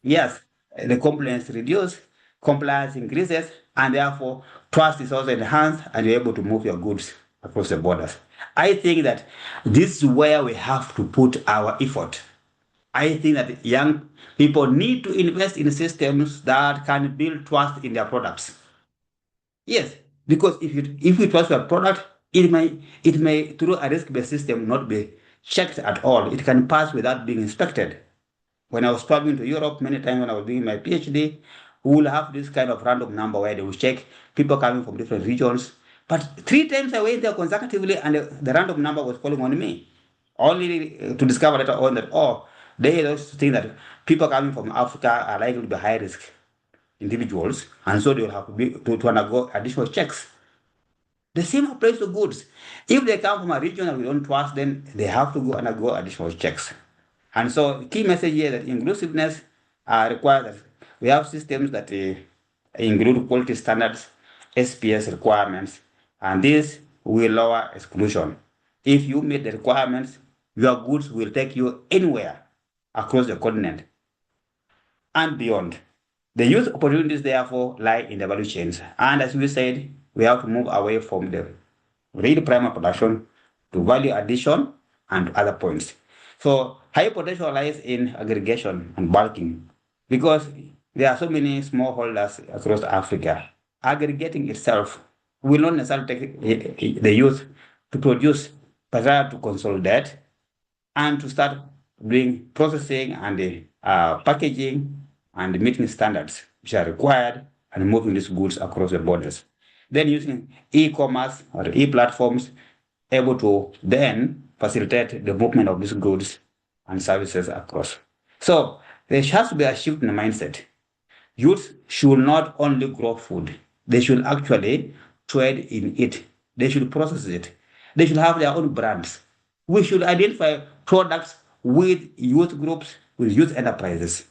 Speaker 4: yes, the compliance reduces, compliance increases, and therefore trust is also enhanced, and you're able to move your goods across the borders. I think that this is where we have to put our effort. I think that young people need to invest in systems that can build trust in their products. Yes, because if you trust your product, it may through a risk-based system not be checked at all. It can pass without being inspected. When I was traveling to Europe, many times when I was doing my PhD, we will have this kind of random number where they will check people coming from different regions. But 3 times I went there consecutively, and the random number was calling on me, only to discover later on that, oh, they also think that people coming from Africa are likely to be high risk individuals, and so they will have to undergo additional checks. The same applies to goods. If they come from a region that we don't trust, then they have to go undergo additional checks. And so key message here that inclusiveness requires that we have systems that include quality standards, SPS requirements, and this will lower exclusion. If you meet the requirements, your goods will take you anywhere across the continent and beyond. The youth opportunities, therefore, lie in the value chains. And as we said, we have to move away from the real primary production to value addition and other points. So high potential lies in aggregation and bulking because there are so many smallholders across Africa. Aggregating itself will not necessarily take the youth to produce, but rather to consolidate and to start doing processing and packaging and meeting standards which are required and moving these goods across the borders. Then using e-commerce or e-platforms able to then facilitate the movement of these goods and services across. So there has to be a shift in the mindset. Youth should not only grow food, they should actually trade in it. They should process it. They should have their own brands. We should identify products with youth groups, with youth enterprises,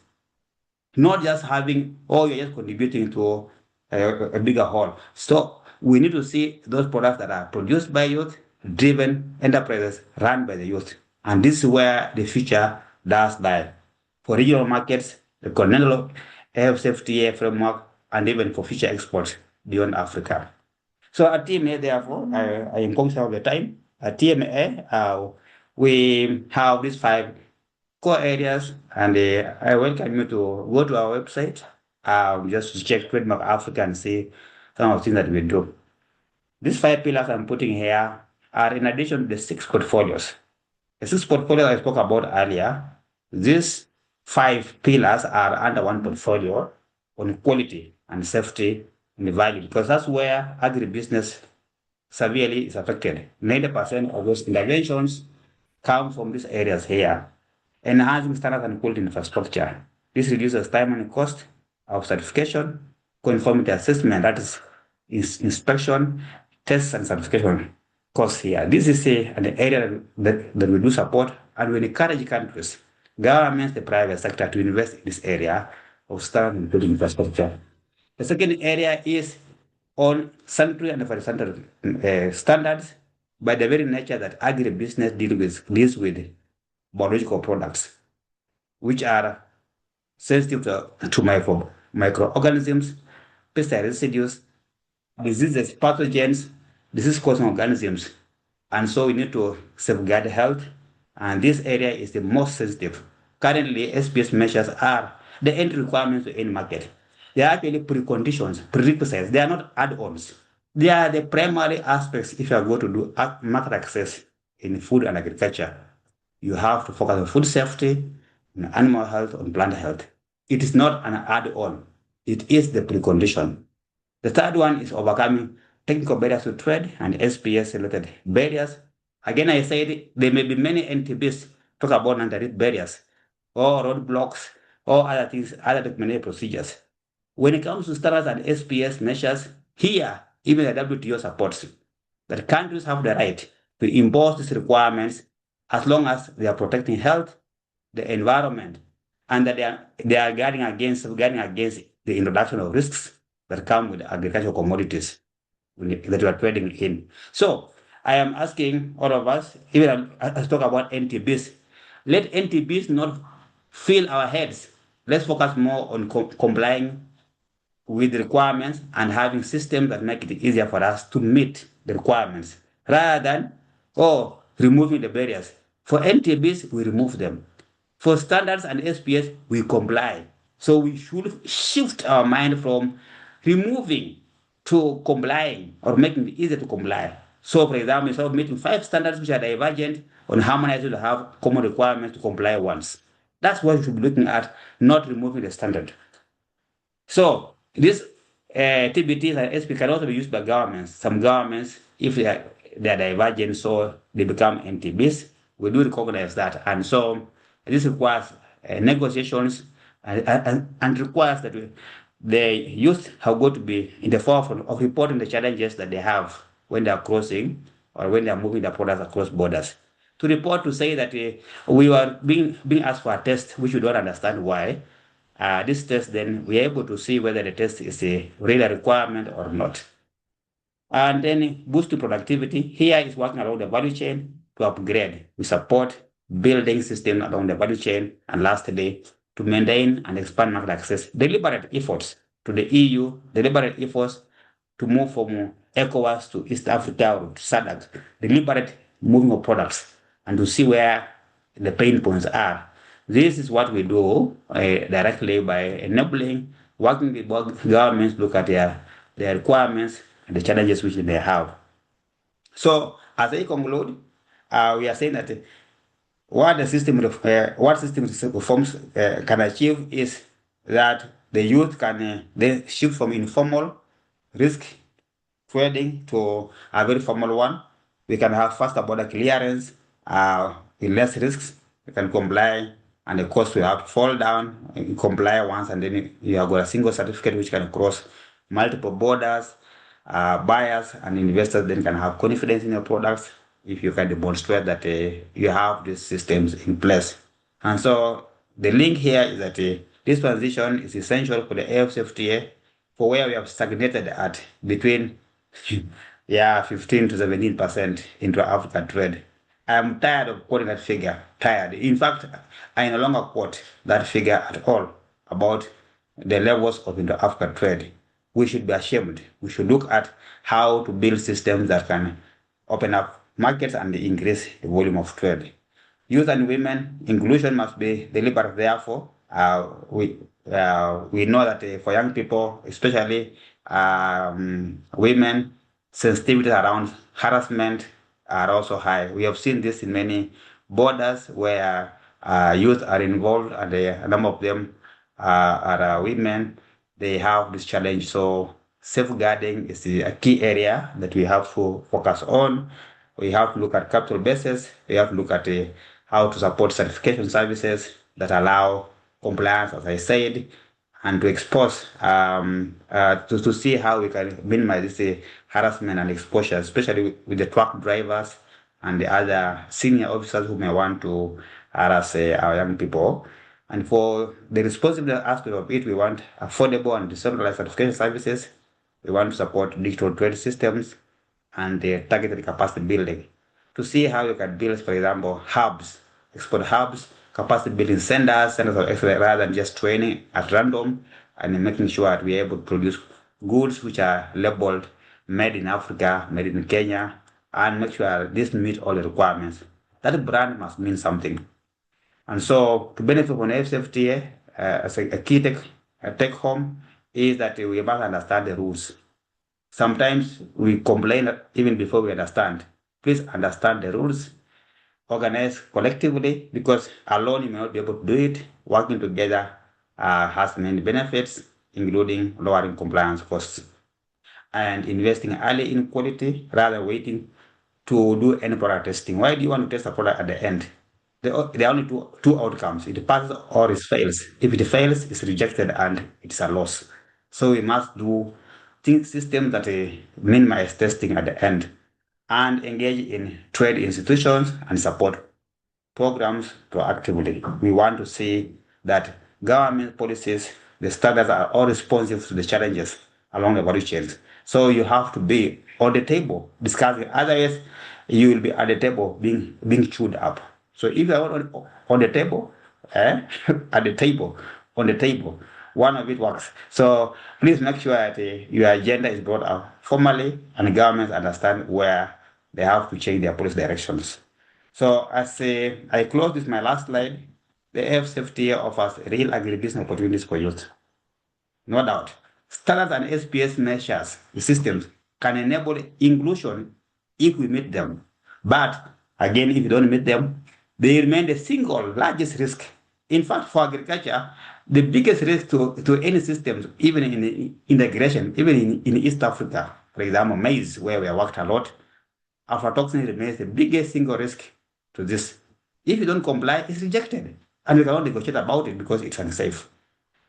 Speaker 4: not just having, oh, you're just contributing to a bigger whole. So we need to see those products that are produced by youth, driven enterprises run by the youth. And this is where the future does lie. For regional markets, the continental AfCFTA framework, and even for future exports beyond Africa. So at TMA, therefore, I am conscious of the time. At TMA, we have these 5 core areas, and I welcome you to go to our website just to check Trademark Africa and see some of the things that we do. These 5 pillars I'm putting here are in addition to the 6 portfolios. The 6 portfolios I spoke about earlier, these 5 pillars are under one portfolio on quality and safety and value, because that's where agribusiness severely is affected. 90% of those interventions come from these areas here. Enhancing standards and quality infrastructure. This reduces time and cost of certification, conformity assessment, that is inspection, tests, and certification costs here. This is an area that we do support, and we encourage countries, governments, the private sector to invest in this area of standard and quality infrastructure. The second area is on sanitary and phytosanitary standards, by the very nature that agribusiness deals with biological products, which are sensitive to microorganisms, pesticide residues, diseases, pathogens, disease-causing organisms. And so we need to safeguard health, and this area is the most sensitive. Currently, SPS measures are the entry requirements to any market. They are actually preconditions, prerequisites. They are not add-ons. They are the primary aspects if you are going to do market access in food and agriculture. You have to focus on food safety, on animal health, on plant health. It is not an add-on. It is the precondition. The third one is overcoming technical barriers to trade and SPS-related barriers. Again, I said there may be many NTBs talk about non-tariff barriers or roadblocks or other things, other documentary procedures. When it comes to standards and SPS measures, here, even the WTO supports that countries have the right to impose these requirements as long as they are protecting health, the environment, and that they are guarding against the introduction of risks that come with agricultural commodities that we are trading in. So I am asking all of us, even as talk about NTBs, let NTBs not fill our heads. Let's focus more on complying with the requirements and having systems that make it easier for us to meet the requirements, rather than removing the barriers. For NTBs, we remove them. For standards and SPS, we comply. So we should shift our mind from removing to complying or making it easier to comply. So, for example, instead of meeting 5 standards which are divergent, on harmonizing to have common requirements to comply once. That's what we should be looking at, not removing the standard. So, these TBTs and SP can also be used by governments. Some governments, if they are divergent, so they become NTBs. We do recognize that. And so, this requires negotiations and requires that the youth have got to be in the forefront of reporting the challenges that they have when they are crossing or when they are moving their products across borders. To report to say that we are being asked for a test which we don't understand why. This test, then we are able to see whether the test is a real requirement or not. And then boost to productivity. Here is working along the value chain to upgrade. We support building systems along the value chain. And lastly, to maintain and expand market access. Deliberate efforts to the EU, deliberate efforts to move from ECOWAS to East Africa or to SADC, deliberate moving of products, and to see where the pain points are. This is what we do directly by enabling, working with governments, look at their requirements and the challenges which they have. So, as I conclude, we are saying that what system reforms can achieve is that the youth can then shift from informal risk trading to a very formal one. We can have faster border clearance with less risks. We can comply, and the cost will have to fall down. You comply once, and then you have got a single certificate which can cross multiple borders. Buyers and investors then can have confidence in your products if you can demonstrate that you have these systems in place. And so the link here is that this transition is essential for the AfCFTA, for where we have stagnated at between 15 to 17% intra-Africa trade. I'm tired of quoting that figure, tired. In fact, I no longer quote that figure at all about the levels of intra-Africa trade. We should be ashamed. We should look at how to build systems that can open up markets and increase the volume of trade. Youth and women inclusion must be deliberate. Therefore, we know that for young people, especially women, sensitivities around harassment are also high. We have seen this in many borders where youth are involved, and a number of them are women. They have this challenge. So safeguarding is a key area that we have to focus on. We have to look at capital bases. We have to look at how to support certification services that allow compliance, as I said, and to expose, to see how we can minimize this harassment and exposure, especially with the truck drivers and the other senior officers who may want to harass our young people. And for the responsible aspect of it, we want affordable and decentralized certification services. We want to support digital trade systems and targeted capacity building. To see how you can build, for example, hubs, export hubs, capacity building centers of excellence, rather than just training at random, and making sure that we are able to produce goods which are labeled made in Africa, made in Kenya, and make sure this meets all the requirements. That brand must mean something. And so, to benefit from AfCFTA, as a key take home is that we must understand the rules. Sometimes we complain even before we understand. Please understand the rules. Organize collectively, because alone you may not be able to do it. Working together has many benefits, including lowering compliance costs and investing early in quality rather than waiting to do any product testing. Why do you want to test a product at the end? There are only two outcomes. It passes or it fails. If it fails, it's rejected and it's a loss. So we must do systems that minimize testing at the end, and engage in trade institutions and support programs proactively. We want to see that government policies, the standards are all responsive to the challenges along the value chains. So you have to be on the table discussing. Otherwise, you will be at the table being chewed up. So if you are on the table, at the table, on the table, one of it works. So please make sure that your agenda is brought out formally, and governments understand where they have to change their policy directions. So as I close with my last slide, the AfCFTA offers real agribusiness opportunities for youth. No doubt. Standards and SPS measures, the systems, can enable inclusion if we meet them. But again, if you don't meet them, they remain the single largest risk. In fact, for agriculture, the biggest risk to any system, even in integration, even in East Africa, for example, maize, where we have worked a lot, aflatoxin remains the biggest single risk to this. If you don't comply, it's rejected. And we cannot negotiate about it because it's unsafe.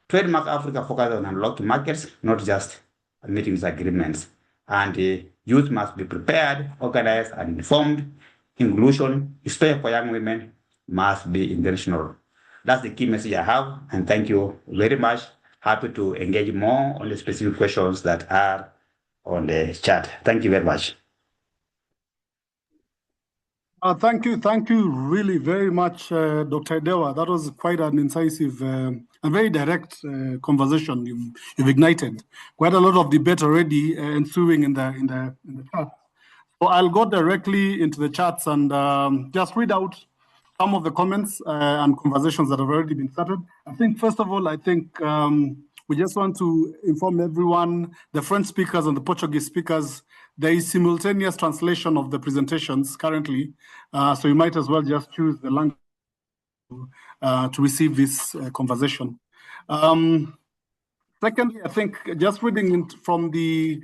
Speaker 4: Trademark Africa focuses on unlocking markets, not just meeting these agreements. And youth must be prepared, organized, and informed. Inclusion, especially for young women, must be intentional. That's the key message I have, and thank you very much. Happy to engage more on the specific questions that are on the chat. Thank you very much.
Speaker 2: Thank you really very much, Dr. Dewa. That was quite an incisive and very direct conversation you've ignited. Quite a lot of debate already ensuing in the chat. So I'll go directly into the chats and just read out some of the comments and conversations that have already been started. I think, first of all, we just want to inform everyone, the French speakers and the Portuguese speakers, there is simultaneous translation of the presentations currently, so you might as well just choose the language to receive this conversation. Secondly, I think just reading from the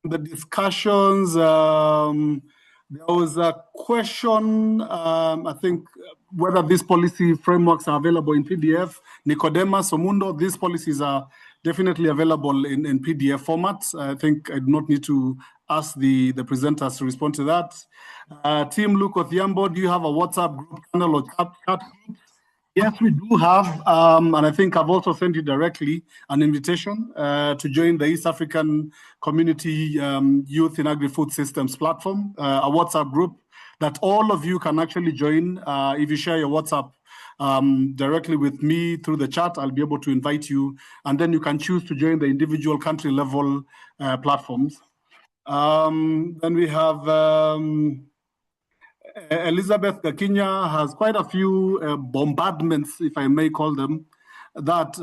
Speaker 2: discussions, there was a question, I think, whether these policy frameworks are available in PDF. Nicodemus, Omundo, these policies are definitely available in PDF formats. I think I do not need to ask the presenters to respond to that. Team Luke Othiambo, do you have a WhatsApp group channel or chat group? Yes, we do have, and I think I've also sent you directly an invitation to join the East African Community Youth in Agri-Food Systems platform, a WhatsApp group that all of you can actually join. If you share your WhatsApp directly with me through the chat, I'll be able to invite you, and then you can choose to join the individual country level platforms. Then we have Elizabeth Gakinya has quite a few bombardments, if I may call them, that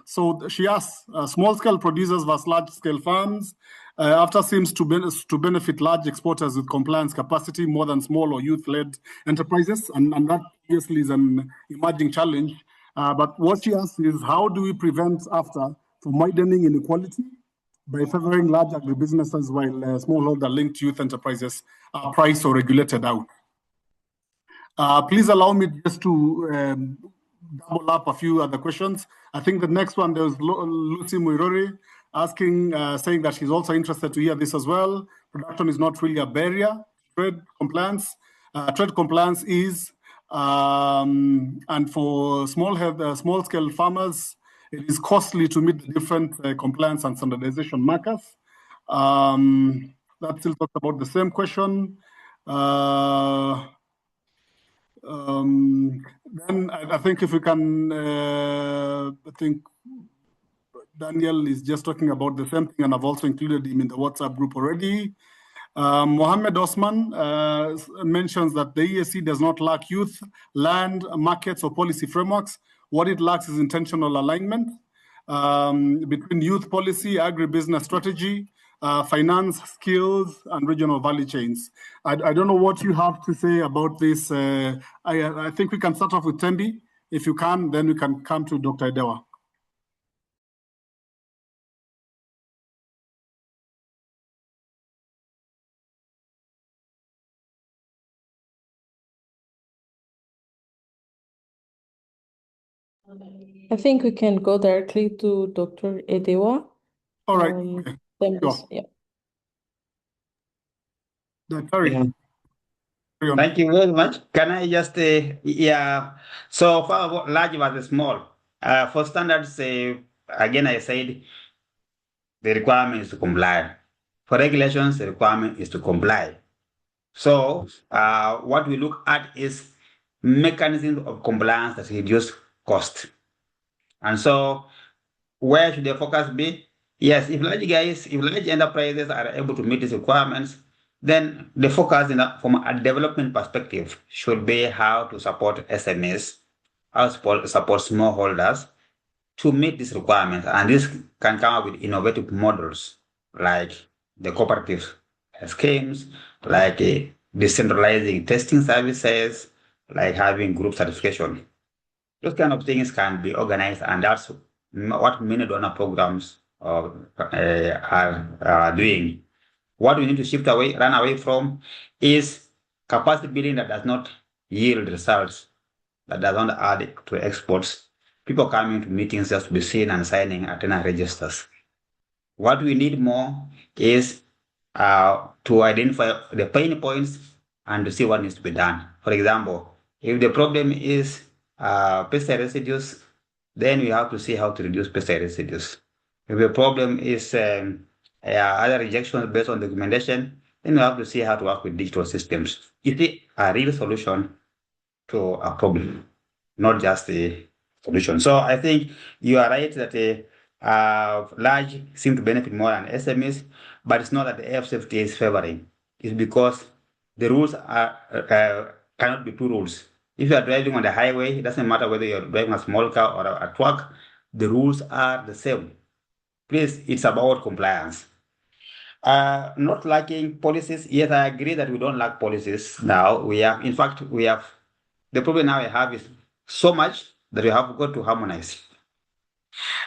Speaker 2: so she asks, small-scale producers versus large-scale farms, AfCFTA seems to benefit large exporters with compliance capacity more than small or youth-led enterprises, and that obviously is an emerging challenge. But what she asks is, how do we prevent AfCFTA from widening inequality by favoring large agribusinesses while smallholder-linked youth enterprises are priced or regulated out? Please allow me just to double up a few other questions. I think the next one, there's Lucy Muirori asking, saying that she's also interested to hear this as well. Production is not really a barrier. Trade compliance is, and for small-scale farmers, it is costly to meet the different compliance and standardization markers. That still talks about the same question. Then I think if we can, I think Daniel is just talking about the same thing, and I've also included him in the WhatsApp group already. Mohammed Osman mentions that the EAC does not lack youth, land, markets, or policy frameworks. What it lacks is intentional alignment between youth policy, agribusiness strategy, finance, skills, and regional value chains. I don't know what you have to say about this. I think we can start off with Tembi. If you can, then we can come to Dr. Dewa.
Speaker 5: I think we can go directly to Dr. Edewa.
Speaker 2: All right.
Speaker 5: Sure. Yeah.
Speaker 4: Thank you very much. Can I just, so for large versus small, for standards, again, I said the requirement is to comply. For regulations, the requirement is to comply. So what we look at is mechanisms of compliance that reduce cost. And so where should the focus be? Yes, if large enterprises are able to meet these requirements, then the focus from a development perspective should be how to support SMEs, how to support smallholders to meet these requirements. And this can come up with innovative models like the cooperatives schemes, like decentralizing testing services, like having group certification. Those kind of things can be organized, and that's what many donor programs are doing. What we need to run away from is capacity building that does not yield results, that does not add to exports. People coming to meetings just to be seen and signing attendance registers. What we need more is to identify the pain points and to see what needs to be done. For example, if the problem is pesticide residues, then we have to see how to reduce pesticide residues. If the problem is other rejections based on documentation, then we have to see how to work with digital systems. Is it a real solution to a problem, not just a solution? So I think you are right that large seem to benefit more than SMEs, but it's not that the AfCFTA is favoring. It's because the rules cannot be two rules. If you are driving on the highway, it doesn't matter whether you're driving a small car or a truck, the rules are the same. Please, it's about compliance. Not lacking policies. Yes, I agree that we don't lack policies now. In fact, the problem now we have is so much that we have got to harmonize.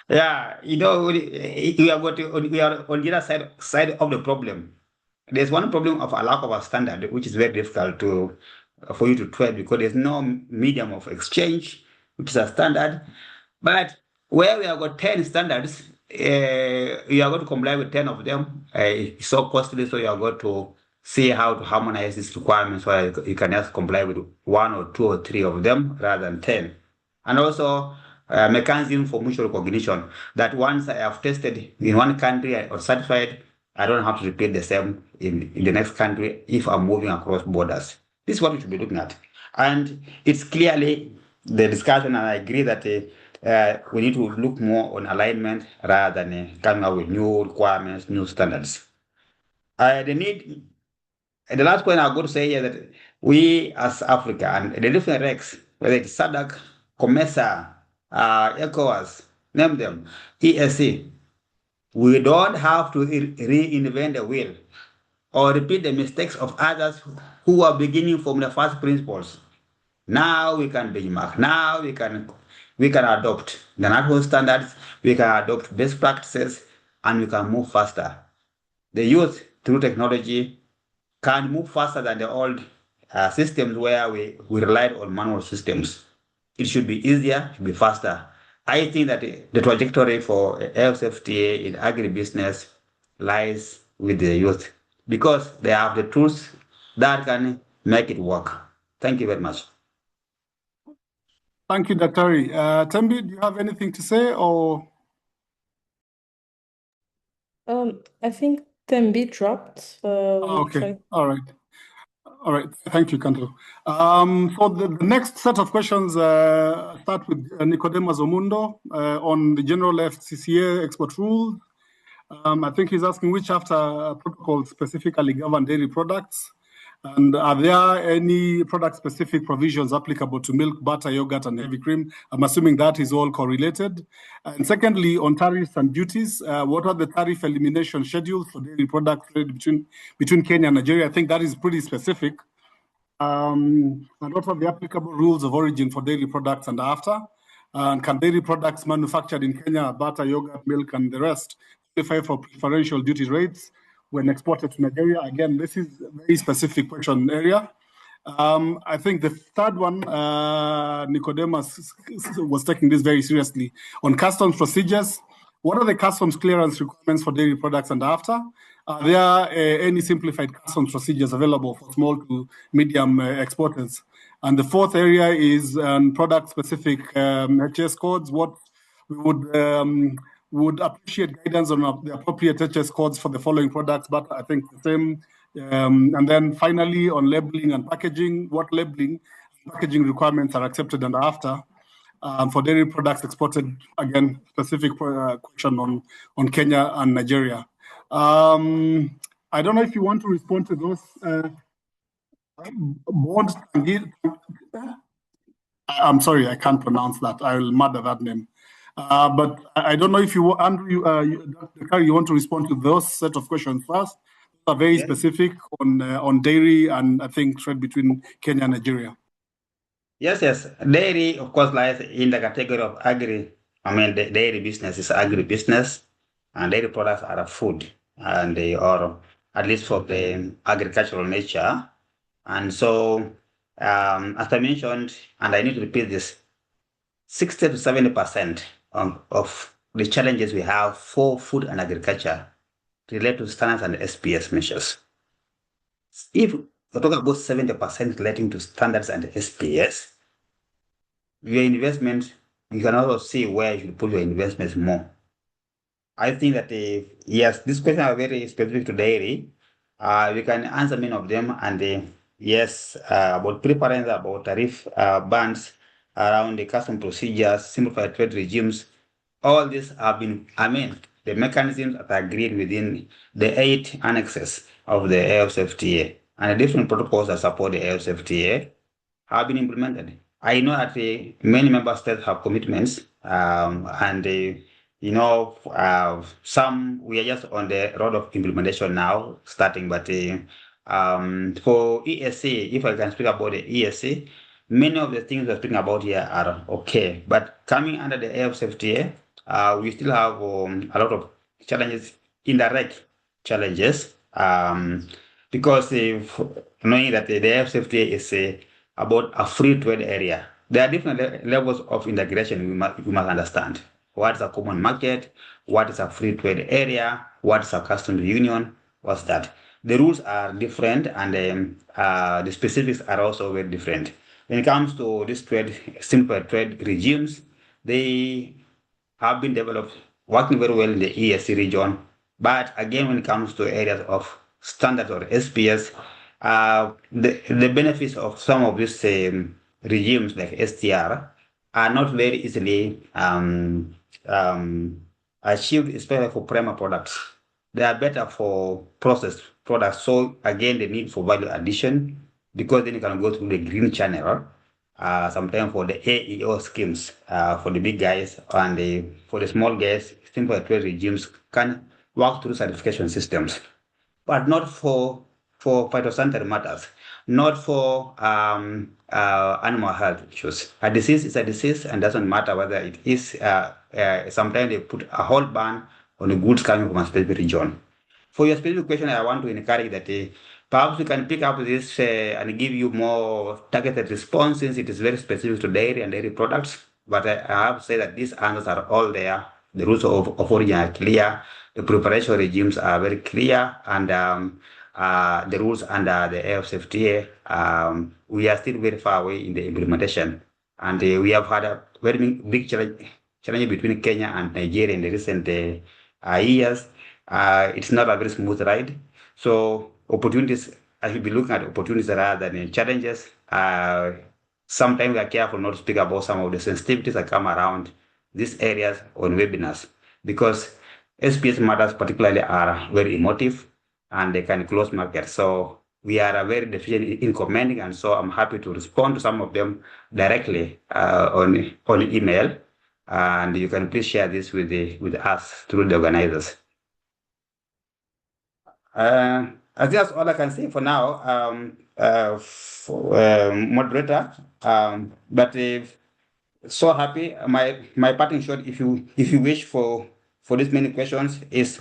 Speaker 4: Yeah, we are on the other side of the problem. There's one problem of a lack of a standard, which is very difficult for you to trade because there's no medium of exchange, which is a standard. But where we have got 10 standards, you are going to comply with 10 of them. It's so costly, so you are going to see how to harmonize these requirements so you can just comply with 1 or 2 or 3 of them rather than 10. And also, mechanism for mutual recognition, that once I have tested in one country or certified, I don't have to repeat the same in the next country if I'm moving across borders. This is what we should be looking at. And it's clearly the discussion, and I agree that we need to look more on alignment rather than coming up with new requirements, new standards. The last point I'm going to say here that we as Africa and the different regs, whether it's SADC, COMESA, ECOWAS, name them, EAC, we don't have to reinvent the wheel or repeat the mistakes of others who are beginning from the first principles. Now we can benchmark. Now we can adopt the national standards, we can adopt best practices, and we can move faster. The youth, through technology, can move faster than the old systems where we relied on manual systems. It should be easier, it should be faster. I think that the trajectory for AfCFTA in agribusiness lies with the youth because they have the tools that can make it work. Thank you very much.
Speaker 2: Thank you, Dr. Tembi, do you have anything to say or?
Speaker 5: I think Tembi dropped.
Speaker 2: Okay, all right. Thank you, Kanto. For the next set of questions, start with Nicodemus Omundo on the general FCCA export rules. I think he's asking which AfCFTA protocols specifically govern dairy products, and are there any product-specific provisions applicable to milk, butter, yogurt, and heavy cream? I'm assuming that is all correlated. And secondly, on tariffs and duties, what are the tariff elimination schedules for dairy products between Kenya and Nigeria? I think that is pretty specific. And what are the applicable rules of origin for dairy products and AfCFTA? And can dairy products manufactured in Kenya, butter, yogurt, milk, and the rest, qualify for preferential duty rates when exported to Nigeria? Again, this is a very specific question area. I think the third one, Nicodemus was taking this very seriously. On customs procedures, what are the customs clearance requirements for dairy products and AfCFTA? Are there any simplified customs procedures available for small to medium exporters? And the fourth area is product-specific HS codes. What we would appreciate guidance on the appropriate HS codes for the following products, but I think the same. And then finally, on labeling and packaging, what labeling and packaging requirements are accepted under AfCFTA for dairy products exported? Again, specific question on Kenya and Nigeria. I don't know if you want to respond to those. I'm sorry, I can't pronounce that. I will murder that name. But I don't know if you, Andrew, you want to respond to those set of questions first, are very specific on dairy and I think trade between Kenya and Nigeria.
Speaker 4: Yes. Dairy, of course, lies in the category of the dairy business is agribusiness, and dairy products are a food, and they are at least for the agricultural nature. And so, as I mentioned, and I need to repeat this, 60 to 70% of the challenges we have for food and agriculture relate to standards and SPS measures. If we talk about 70% relating to standards and SPS, your investment, you can also see where you should put your investments more. I think that yes, these questions are very specific to dairy. We can answer many of them, and yes, about preference, about tariff bans around the custom procedures, simplified trade regimes. All these have been, the mechanisms that are agreed within the 8 annexes of the AfCFTA and the different protocols that support the AfCFTA have been implemented. I know that many member states have commitments, some we are just on the road of implementation now, starting. But for EAC, if I can speak about the EAC, many of the things we're speaking about here are okay. But coming under the AfCFTA, we still have a lot of challenges, indirect challenges, because if knowing that the AfCFTA is about a free trade area, there are different levels of integration we must understand. What is a common market? What is a free trade area? What is a customs union? What's that? The rules are different, and the specifics are also very different. When it comes to this simple trade regimes, they have been developed, working very well in the EAC region. But again, when it comes to areas of standards or SPS, the benefits of some of these regimes like STR are not very easily achieved, especially for primary products. They are better for processed products. So again, the need for value addition, because then you can go through the green channel, sometimes for the AEO schemes for the big guys, and for the small guys, simple trade regimes can work through certification systems, but not for phytosanitary matters, not for animal health issues. A disease is a disease, and doesn't matter whether it is, sometimes they put a whole ban on the goods coming from a specific region. For your specific question, I want to encourage that perhaps we can pick up this and give you more targeted responses. It is very specific to dairy and dairy products, but I have to say that these answers are all there. The rules of origin are clear. The preparation regimes are very clear, and the rules under the AfCFTA, we are still very far away in the implementation. And we have had a very big challenge between Kenya and Nigeria in the recent years. It's not a very smooth ride. So opportunities, I should be looking at opportunities rather than challenges. Sometimes we are careful not to speak about some of the sensitivities that come around these areas on webinars, because SPS matters particularly are very emotive, and they can close markets. So we are very deficient in commenting, and so I'm happy to respond to some of them directly on email, and you can please share this with us through the organizers. I think that's all I can say for now, moderator. But so happy. My parting shot, if you wish for this many questions, is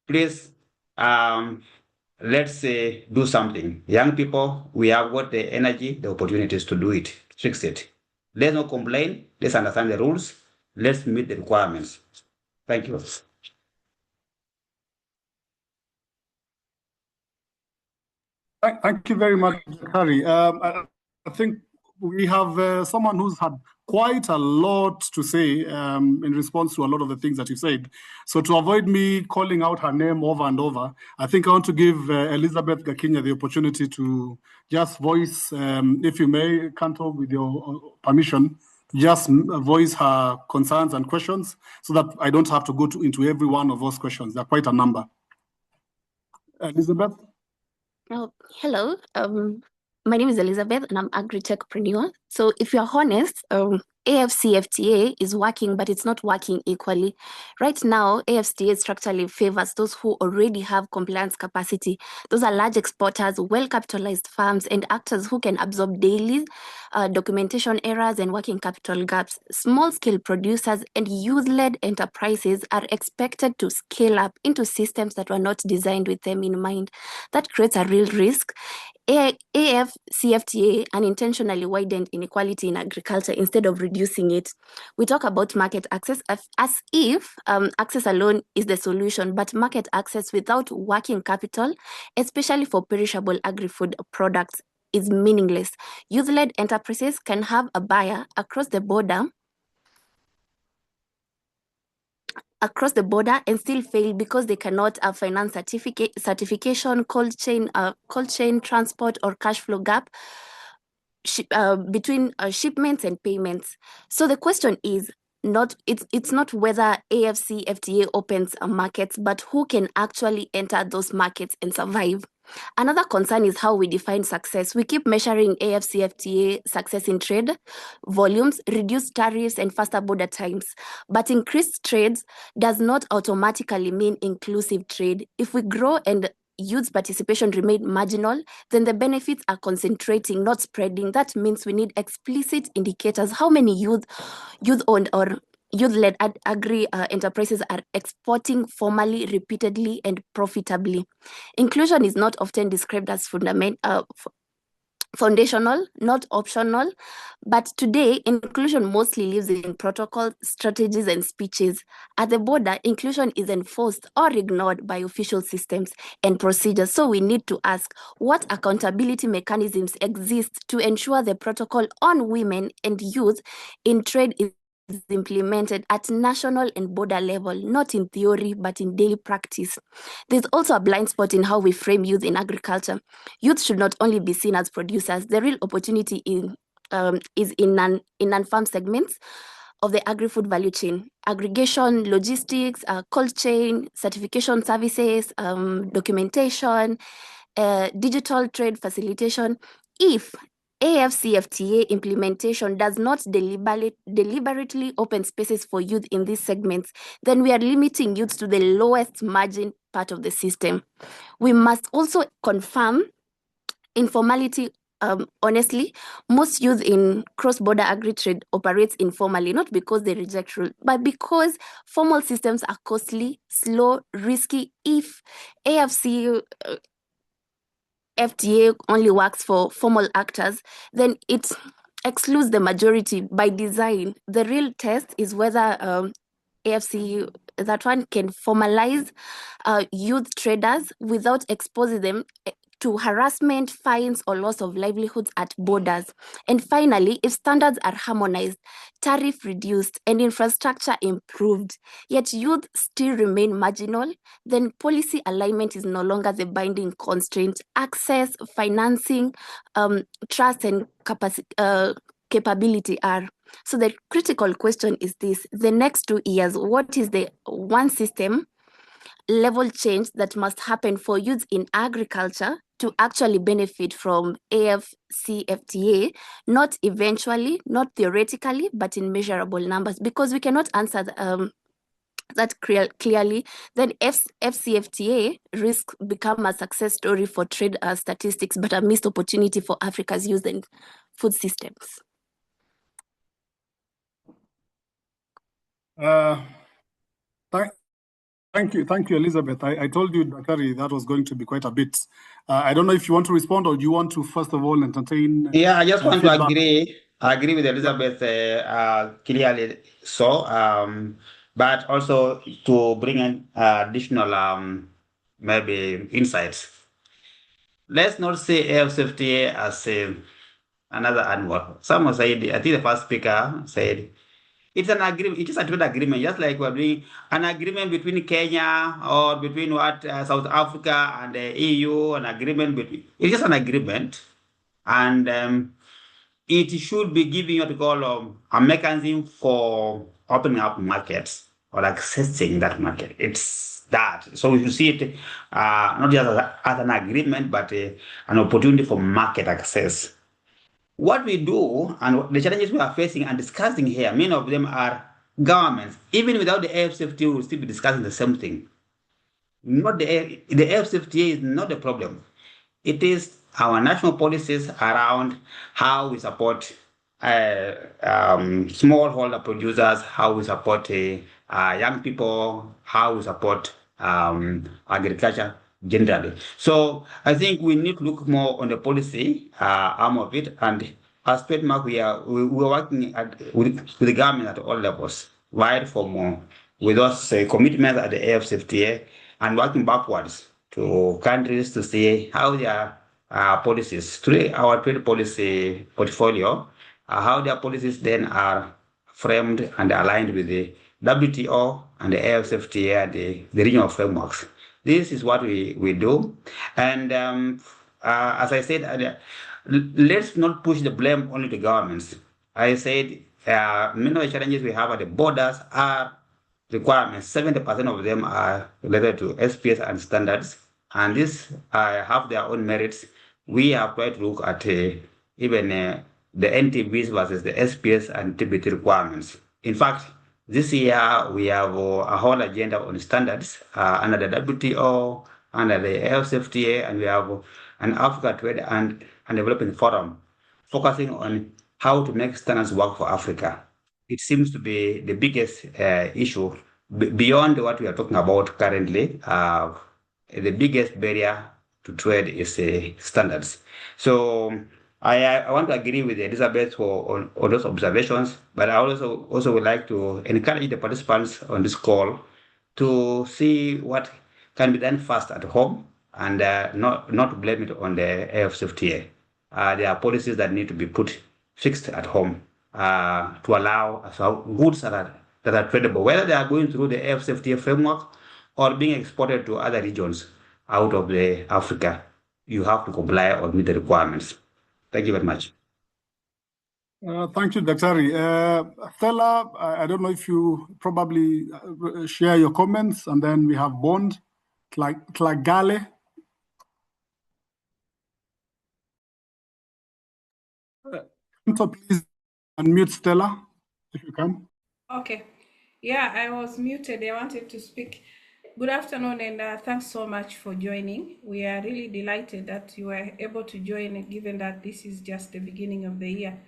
Speaker 4: please let's do something. Young people, we have got the energy, the opportunities to do it, fix it. Let's not complain. Let's understand the rules. Let's meet the requirements. Thank you.
Speaker 2: Thank you very much, Harry. I think we have someone who's had quite a lot to say in response to a lot of the things that you said. So to avoid me calling out her name over and over, I think I want to give Elizabeth Gakinya the opportunity to just voice, if you may, Kanto, with your permission, just voice her concerns and questions so that I don't have to go into every one of those questions. There are quite a number. Elizabeth?
Speaker 6: Oh, hello. My name is Elizabeth, and I'm Agritechpreneur. So if you're honest, AfCFTA is working, but it's not working equally. Right now, AfCFTA structurally favors those who already have compliance capacity. Those are large exporters, well-capitalized firms, and actors who can absorb daily documentation errors and working capital gaps. Small-scale producers and youth-led enterprises are expected to scale up into systems that were not designed with them in mind. That creates a real risk. AfCFTA unintentionally widened inequality in agriculture instead of reducing it. We talk about market access as if access alone is the solution, but market access without working capital, especially for perishable agri-food products, is meaningless. Youth-led enterprises can have a buyer across the border and still fail because they cannot finance certification, cold chain transport, or cash flow gap between shipments and payments. So the question is it's not whether AfCFTA opens markets, but who can actually enter those markets and survive. Another concern is how we define success. We keep measuring AfCFTA success in trade, volumes, reduced tariffs, and faster border times. But increased trades does not automatically mean inclusive trade. If we grow and youth participation remain marginal, then the benefits are concentrating, not spreading. That means we need explicit indicators. How many youth-owned or youth-led agri enterprises are exporting formally, repeatedly, and profitably? Inclusion is not often described as foundational, not optional, but today inclusion mostly lives in protocols, strategies, and speeches. At the border, inclusion is enforced or ignored by official systems and procedures. So we need to ask, what accountability mechanisms exist to ensure the protocol on women and youth in trade is implemented at national and border level, not in theory, but in daily practice? There's also a blind spot in how we frame youth in agriculture. Youth should not only be seen as producers. The real opportunity is in non-farm segments of the agri-food value chain: aggregation, logistics, cold chain, certification services, documentation, digital trade facilitation. If AfCFTA implementation does not deliberately open spaces for youth in these segments, then we are limiting youth to the lowest margin part of the system. We must also confirm informality. Honestly, most youth in cross-border agri-trade operates informally, not because they reject rules, but because formal systems are costly, slow, risky. If AfCFTA only works for formal actors, then it excludes the majority by design. The real test is whether AfC, that one, can formalize youth traders without exposing them to harassment, fines, or loss of livelihoods at borders. And finally, if standards are harmonized, tariff reduced, and infrastructure improved, yet youth still remain marginal, then policy alignment is no longer the binding constraint. Access, financing, trust, and capability are. So the critical question is this: the next 2 years, what is the one system level change that must happen for youth in agriculture to actually benefit from AfCFTA, not eventually, not theoretically, but in measurable numbers? Because we cannot answer that clearly, then AfCFTA risks become a success story for trade statistics, but a missed opportunity for Africa's youth and food systems.
Speaker 2: Thank you, Elizabeth. I told you, Dakari, that was going to be quite a bit. I don't know if you want to respond or do you want to first of all entertain?
Speaker 4: Yeah, I just want to
Speaker 2: feedback?
Speaker 4: agree with Elizabeth clearly. So, but also to bring in additional maybe insights. Let's not say AfCFTA as another animal. Someone said, I think the first speaker said, it's an agreement. It is a trade agreement, just like we're doing an agreement between Kenya or between South Africa and the EU. An agreement between. It's just an agreement, and it should be giving what we call a mechanism for opening up markets or accessing that market. It's that. So we should see it not just as an agreement, but an opportunity for market access. What we do and the challenges we are facing and discussing here, many of them are governments. Even without the AfCFTA, we will still be discussing the same thing. Not the AfCFTA is not the problem. It is our national policies around how we support smallholder producers, how we support young people, how we support agriculture generally. So I think we need to look more on the policy arm of it. And as trademark, we are working with the government at all levels, right from with us commitments at the AfCFTA and working backwards to countries to see how their policies, today our trade policy portfolio, how their policies then are framed and aligned with the WTO and the AfCFTA and the regional frameworks. This is what we do. And as I said earlier, let's not push the blame only to governments. I said many of the challenges we have at the borders are requirements. 70% of them are related to SPS and standards, and these have their own merits. We have tried to look at even the NTBs versus the SPS and TBT requirements. In fact, this year we have a whole agenda on standards under the WTO, under the AfCFTA, and we have an Africa Trade and Development Forum focusing on how to make standards work for Africa. It seems to be the biggest issue beyond what we are talking about currently. The biggest barrier to trade is standards. So I want to agree with Elizabeth on those observations, but I also would like to encourage the participants on this call to see what can be done first at home and not to blame it on the AfCFTA. There are policies that need to be fixed at home to allow goods that are tradable, whether they are going through the AfCFTA framework or being exported to other regions out of Africa. You have to comply or meet the requirements. Thank you very much.
Speaker 2: Thank you, Dr. Stella, I don't know if you probably share your comments, and then we have Bond, Tlagale. So please unmute Stella, if you can.
Speaker 7: Okay. Yeah, I was muted. I wanted to speak. Good afternoon, and thanks so much for joining. We are really delighted that you were able to join, given that this is just the beginning of the year.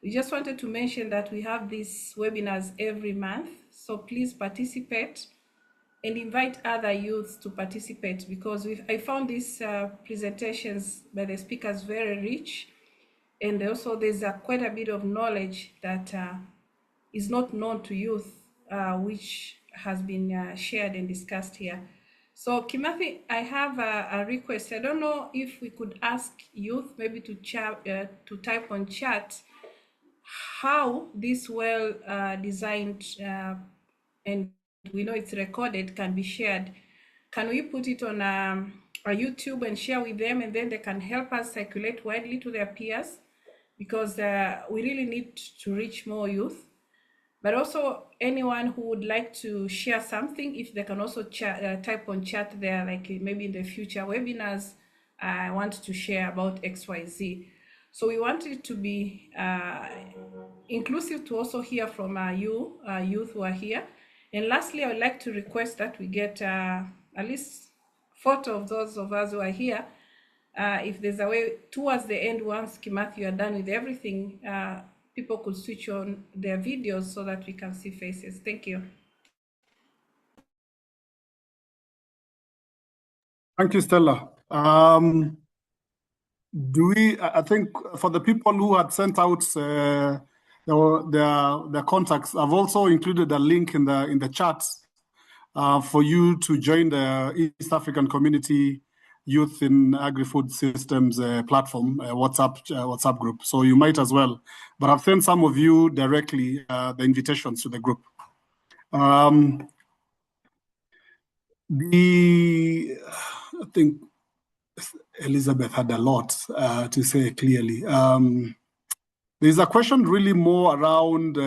Speaker 7: We just wanted to mention that we have these webinars every month, so please participate and invite other youths to participate, because I found these presentations by the speakers very rich, and also there's quite a bit of knowledge that is not known to youth, which has been shared and discussed here. So Kimathi, I have a request. I don't know if we could ask youth maybe to type on chat how this well designed and we know it's recorded can be shared. Can we put it on a YouTube and share with them, and then they can help us circulate widely to their peers, because we really need to reach more youth. But also anyone who would like to share something, if they can also type on chat there, like maybe in the future webinars, I want to share about XYZ. So we want it to be inclusive, to also hear from youth who are here. And lastly, I would like to request that we get at least 40 of those of us who are here. If there's a way towards the end, once Kimathi, you are done with everything, people could switch on their videos so that we can see faces. Thank you.
Speaker 2: Thank you, Stella. I think for the people who had sent out their contacts, I've also included a link in the chat for you to join the East African Community Youth in Agri-Food Systems platform, WhatsApp group. So you might as well. But I've sent some of you directly the invitations to the group. I think Elizabeth had a lot to say clearly. There's a question really more around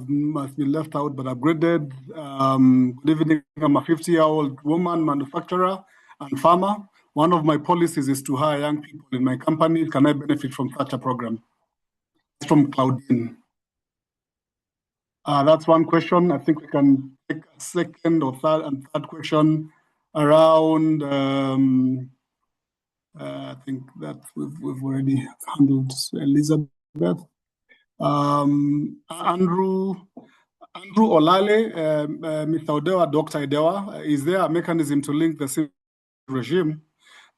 Speaker 2: must be left out, but upgraded. Good evening, I'm a 50-year-old woman, manufacturer and farmer. one of my policies is to hire young people in my company. Can I benefit from such a program? It's from Claudine. That's one question. I think we can take a second or third question around. I think that we've already handled Elizabeth. Andrew Olale, Mr. Odewa, Dr. Edewa, is there a mechanism to link the regime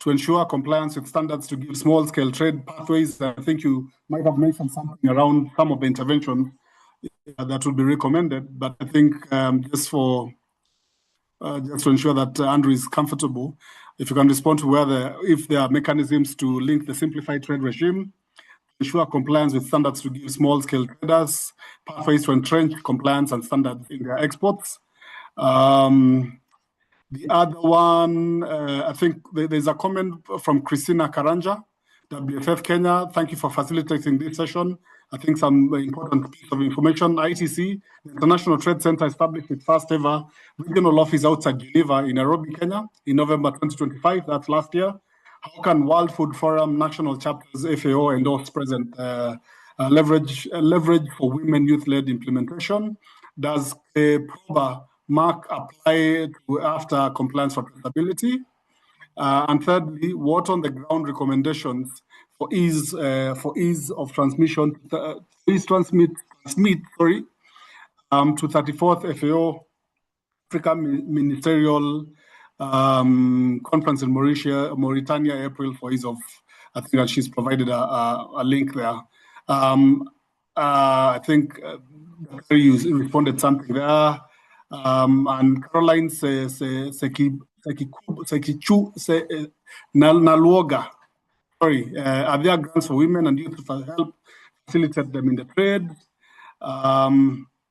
Speaker 2: to ensure compliance with standards to give small-scale trade pathways? I think you might have mentioned something around some of the interventions that would be recommended, but I think just to ensure that Andrew is comfortable, if you can respond to if there are mechanisms to link the simplified trade regime, ensure compliance with standards to give small-scale traders pathways to entrench compliance and standards in their exports. The other one, I think there's a comment from Christina Karanja, WFF Kenya. Thank you for facilitating this session. I think some important piece of information. ITC, the International Trade Center, established its first ever regional office outside Geneva in Nairobi, Kenya, in November 2025. That's last year. How can World Food Forum national chapters, FAO, endorse present leverage for women youth-led implementation? Does a proper mark apply to after compliance for traceability? And thirdly, what on the ground recommendations for ease of transmission? Please transmit to 34th FAO Africa Ministerial Conference in Mauritania, April, for ease of. I think that she's provided a link there. I think you responded something there. And Caroline Naluoga, sorry, are there grants for women and youth to help facilitate them in the trade?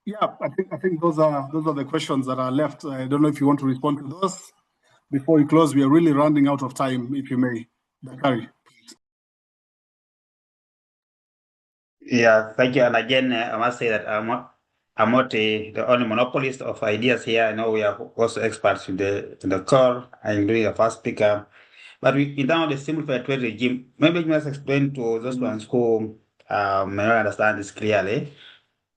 Speaker 2: Yeah, I think those are the questions that are left. I don't know if you want to respond to those before we close. We are really running out of time, if you may. Bakari.
Speaker 4: Yeah, thank you. And again, I must say that I'm not the only monopolist of ideas here. I know we are also experts in the call, including the first speaker. But in terms of the simplified trade regime, maybe you must explain to those ones who may not understand this clearly.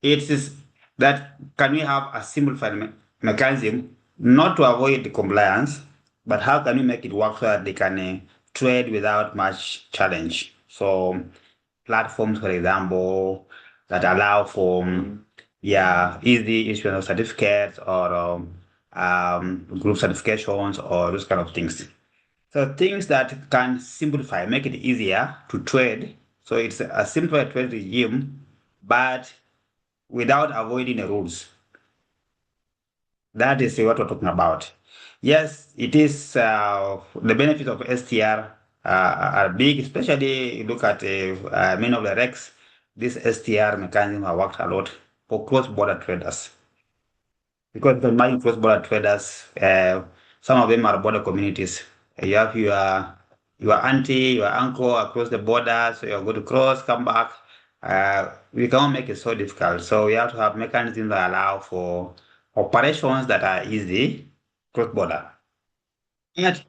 Speaker 4: It is that can we have a simplified mechanism not to avoid the compliance, but how can we make it work so that they can trade without much challenge? So platforms, for example, that allow for easy issuance of certificates or group certifications or those kind of things. So things that can simplify, make it easier to trade. So it's a simplified trade regime, but without avoiding the rules. That is what we're talking about. Yes, it is the benefits of STR are big, especially look at many of the RECs. This STR mechanism have worked a lot for cross-border traders. Because the many cross-border traders, some of them are border communities. You have your auntie, your uncle across the border, so you're going to cross, come back. We can't make it so difficult. So we have to have mechanisms that allow for operations that are easy cross-border. Yet,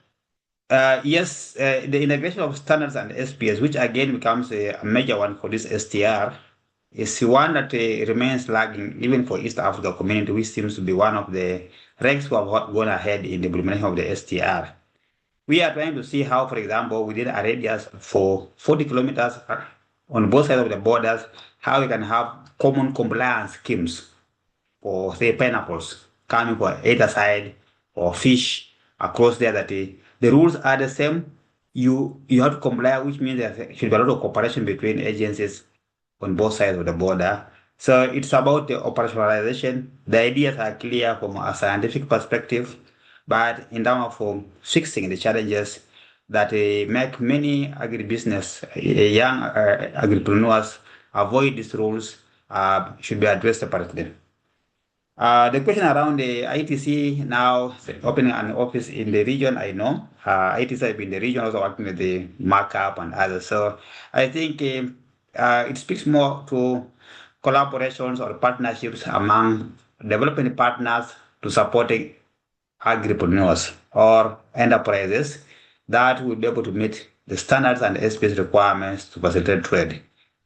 Speaker 4: yes, the integration of standards and SPS, which again becomes a major one for this STR, is one that remains lagging even for East Africa community, which seems to be one of the ranks who have gone ahead in the implementation of the STR. We are trying to see how, for example, within a radius for 40 kilometers on both sides of the borders, how we can have common compliance schemes for, say, pineapples coming from either side or fish across there, that the rules are the same. You have to comply, which means there should be a lot of cooperation between agencies on both sides of the border. So it's about the operationalization. The ideas are clear from a scientific perspective, but in terms of fixing the challenges that make many agribusiness, young agripreneurs avoid these rules should be addressed separately. The question around the ITC now opening an office in the region, I know. ITC has been in the region, also working with the markup and others. So I think it speaks more to collaborations or partnerships among developing partners to supporting agripreneurs or enterprises that will be able to meet the standards and SPS requirements to facilitate trade.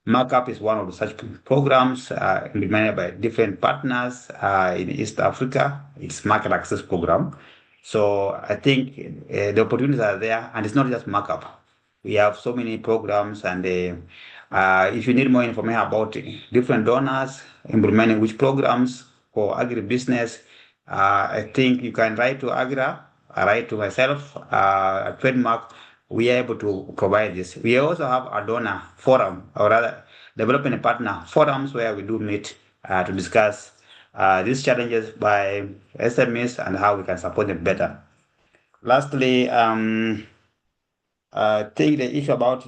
Speaker 4: Markup is one of such programs implemented by different partners in East Africa. It's market access program. So I think the opportunities are there, and it's not just markup. We have so many programs, and if you need more information about different donors implementing which programs for agribusiness, I think you can write to Agra, write to myself, Trademark. We are able to provide this. We also have a donor forum, or rather, development partner forums where we do meet to discuss these challenges by SMEs and how we can support them better. Lastly, I think the issue about,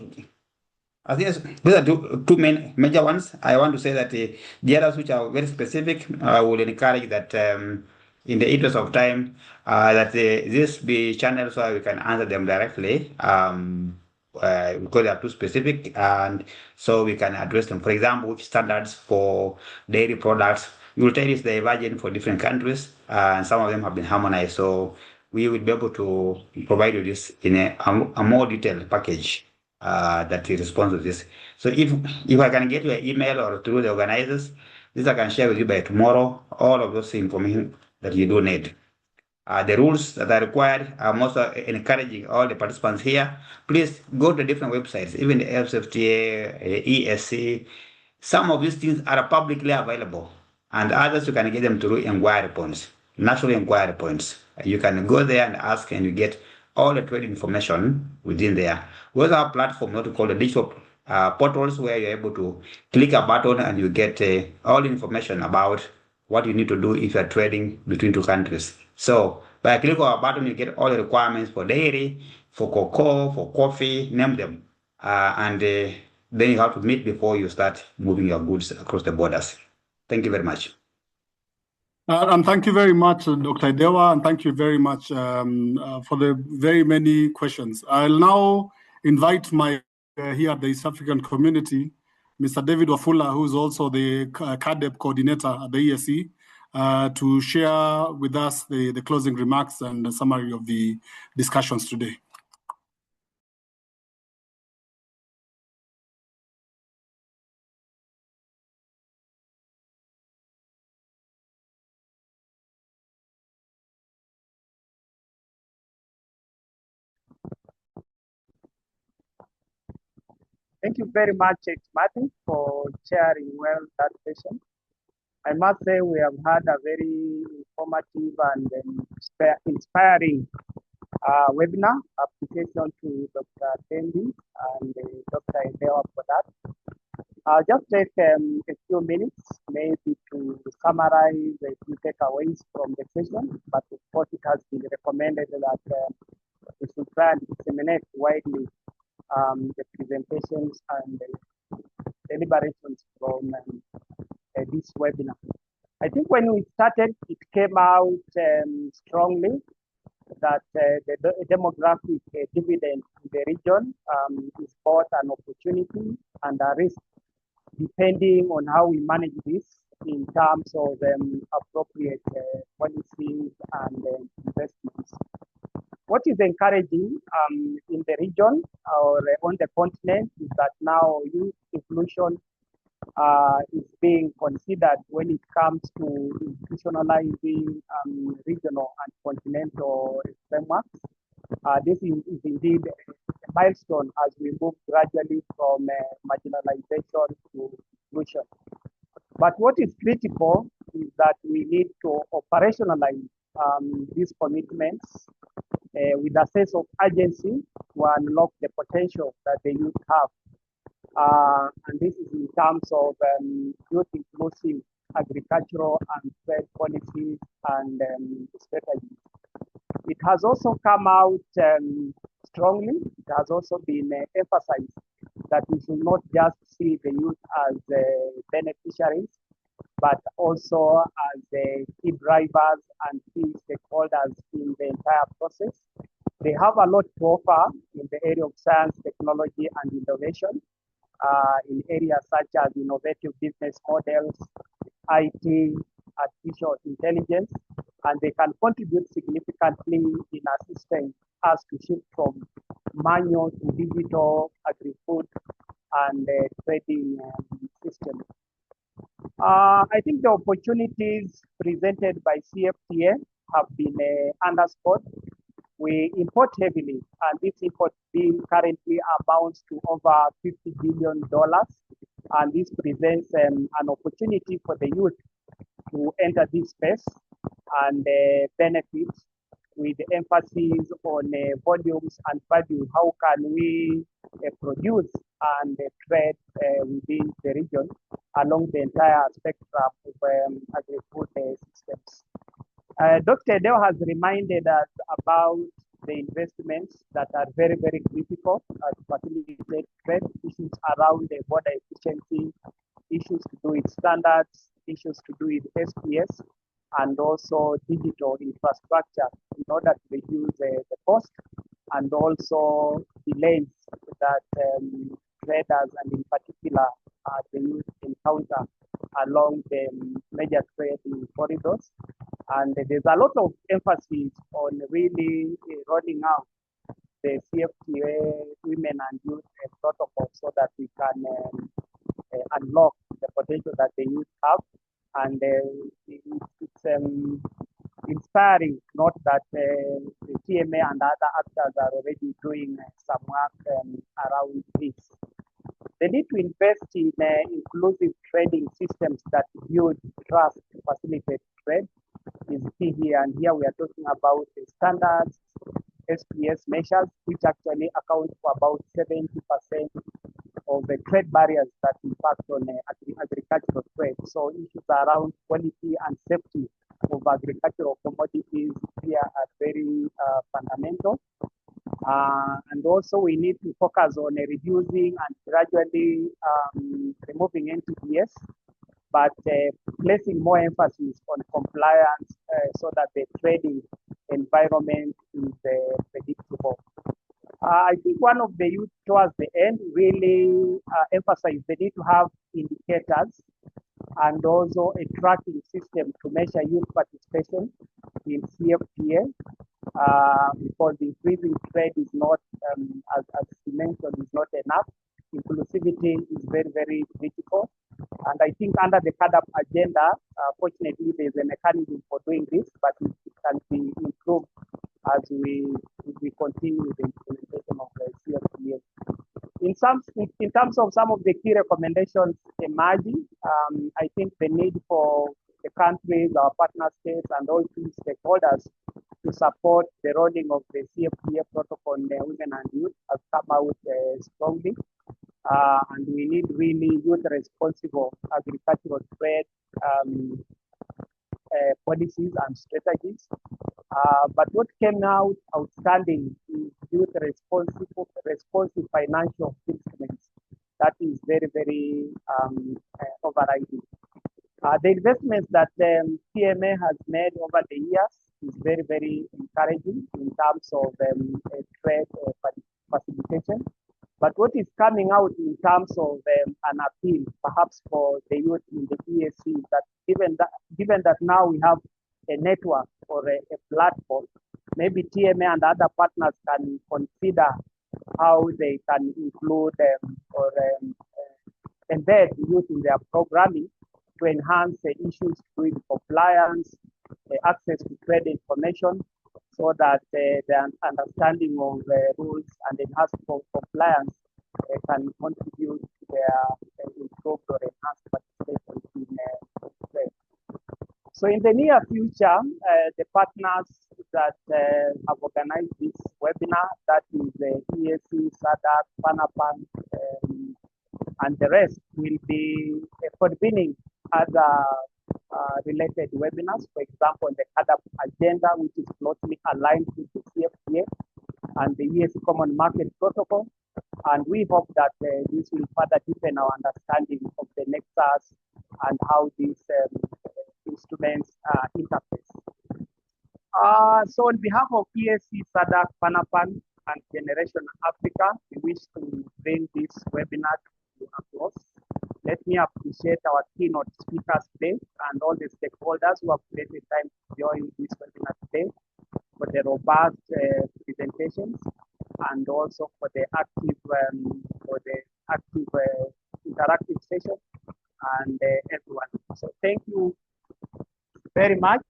Speaker 4: I think these are two main major ones. I want to say that the others which are very specific, I will encourage that in the interest of time, that this be channels where we can answer them directly because they are too specific, and so we can address them. For example, which standards for dairy products, you will tell us the divergent for different countries, and some of them have been harmonized. So we will be able to provide you this in a more detailed package that responds to this. So if I can get your email or through the organizers, this I can share with you by tomorrow, all of those information that you do need. The rules that are required, I'm also encouraging all the participants here. Please go to different websites, even the AfCFTA, EAC. Some of these things are publicly available, and others you can get them through inquiry points, national inquiry points. You can go there and ask, and you get all the trade information within there. We also have platforms, what we call the digital portals, where you're able to click a button and you get all the information about what you need to do if you're trading between two countries. So by clicking on a button, you get all the requirements for dairy, for cocoa, for coffee, name them. And then you have to meet before you start moving your goods across the borders. Thank you very much.
Speaker 2: And thank you very much, Dr. Idewa, and thank you very much for the very many questions. I'll now invite my here at the East African community, Mr. David Wafula, who is also the CADEP coordinator at the EAC, to share with us the closing remarks and the summary of the discussions today.
Speaker 8: Thank you very much, Martin, for chairing well that session. I must say we have had a very informative and inspiring webinar. Appreciation to Dr. Tendi and Dr. Idewa for that. I'll just take a few minutes maybe to summarize the key takeaways from the session, but of course it has been recommended that we should try and disseminate widely the presentations and the deliberations from this webinar. I think when we started, it came out strongly that the demographic dividend in the region is both an opportunity and a risk, depending on how we manage this in terms of appropriate policies and investments. What is encouraging in the region or on the continent is that now youth inclusion is being considered when it comes to institutionalizing regional and continental frameworks. This is indeed a milestone as we move gradually from marginalization to inclusion. But what is critical is that we need to operationalize these commitments with a sense of urgency to unlock the potential that the youth have. And this is in terms of youth inclusive agricultural and trade policies and strategies. It has also come out strongly. It has also been emphasized that we should not just see the youth as beneficiaries, but also as key drivers and key stakeholders in the entire process. They have a lot to offer in the area of science, technology, and innovation, in areas such as innovative business models, IT, artificial intelligence, and they can contribute significantly in assisting us to shift from manual to digital agri-food and trading system. I think the opportunities presented by CFTA have been underscored. We import heavily, and this import bill currently amounts to over $50 billion. And this presents an opportunity for the youth to enter this space and benefit with emphasis on volumes and value. How can we produce and trade within the region along the entire spectrum of agri-food systems? Dr. Deo has reminded us about the investments that are very, very critical to facilitate trade, issues around the border efficiency, issues to do with standards, issues to do with SPS, and also digital infrastructure in order to reduce the cost and also delays that traders and in particular the youth encounter along the major trading corridors. And there's a lot of emphasis on really rolling out the CFTA women and youth protocol so that we can unlock the potential that the youth have. And it's inspiring, not that the TMA and other actors are already doing some work around this. They need to invest in inclusive trading systems that build trust to facilitate trade is key here. And here we are talking about the standards, SPS measures, which actually account for about 70% of the trade barriers that impact on agricultural trade. So issues around quality and safety of agricultural commodities here are very fundamental. And also we need to focus on reducing and gradually removing NTBS, but placing more emphasis on compliance so that the trading environment is predictable. I think one of the youth towards the end really emphasized the need to have indicators and also a tracking system to measure youth participation in CFTA, because increasing trade is not, as you mentioned, is not enough. Inclusivity is very, very critical. And I think under the CADAP agenda, fortunately, there's a mechanism for doing this, but it can be improved as we continue the implementation of the CFTA. In terms of some of the key recommendations emerging, I think the need for the countries, our partner states, and all key stakeholders to support the rolling of the CFTA protocol on women and youth has come out strongly. And we need really youth-responsible agricultural trade policies and strategies. But what came out outstanding is youth-responsive financial instruments. That is very, very overriding. The investments that TMA has made over the years is very, very encouraging in terms of trade facilitation. But what is coming out in terms of an appeal, perhaps for the youth in the EAC, is that given that now we have a network or a platform, maybe TMA and other partners can consider how they can include or embed youth in their programming to enhance the issues with compliance, access to trade information, so that the understanding of the rules and enhanced compliance can contribute to their improved or enhanced participation in trade. So in the near future, the partners that have organized this webinar, that is the EAC, SADC, PANAPAN, and the rest, will be convening other related webinars, for example, the CADAP agenda, which is closely aligned with the CFTA and the EAC Common Market Protocol. And we hope that this will further deepen our understanding of the nexus and how these instruments interface. So on behalf of EAC, SADC, PANAPAN, and Generation Africa, we wish to bring this webinar to a close. Let me appreciate our keynote speakers today and all the stakeholders who have taken time to join this webinar today for the robust presentations and also for the active interactive session and everyone. So thank you very much.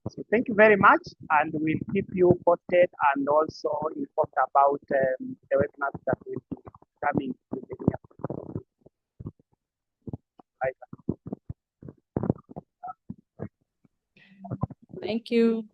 Speaker 8: So thank you very much, and we'll keep you posted and also informed about the webinars that will be coming in the near future.
Speaker 5: Thank you.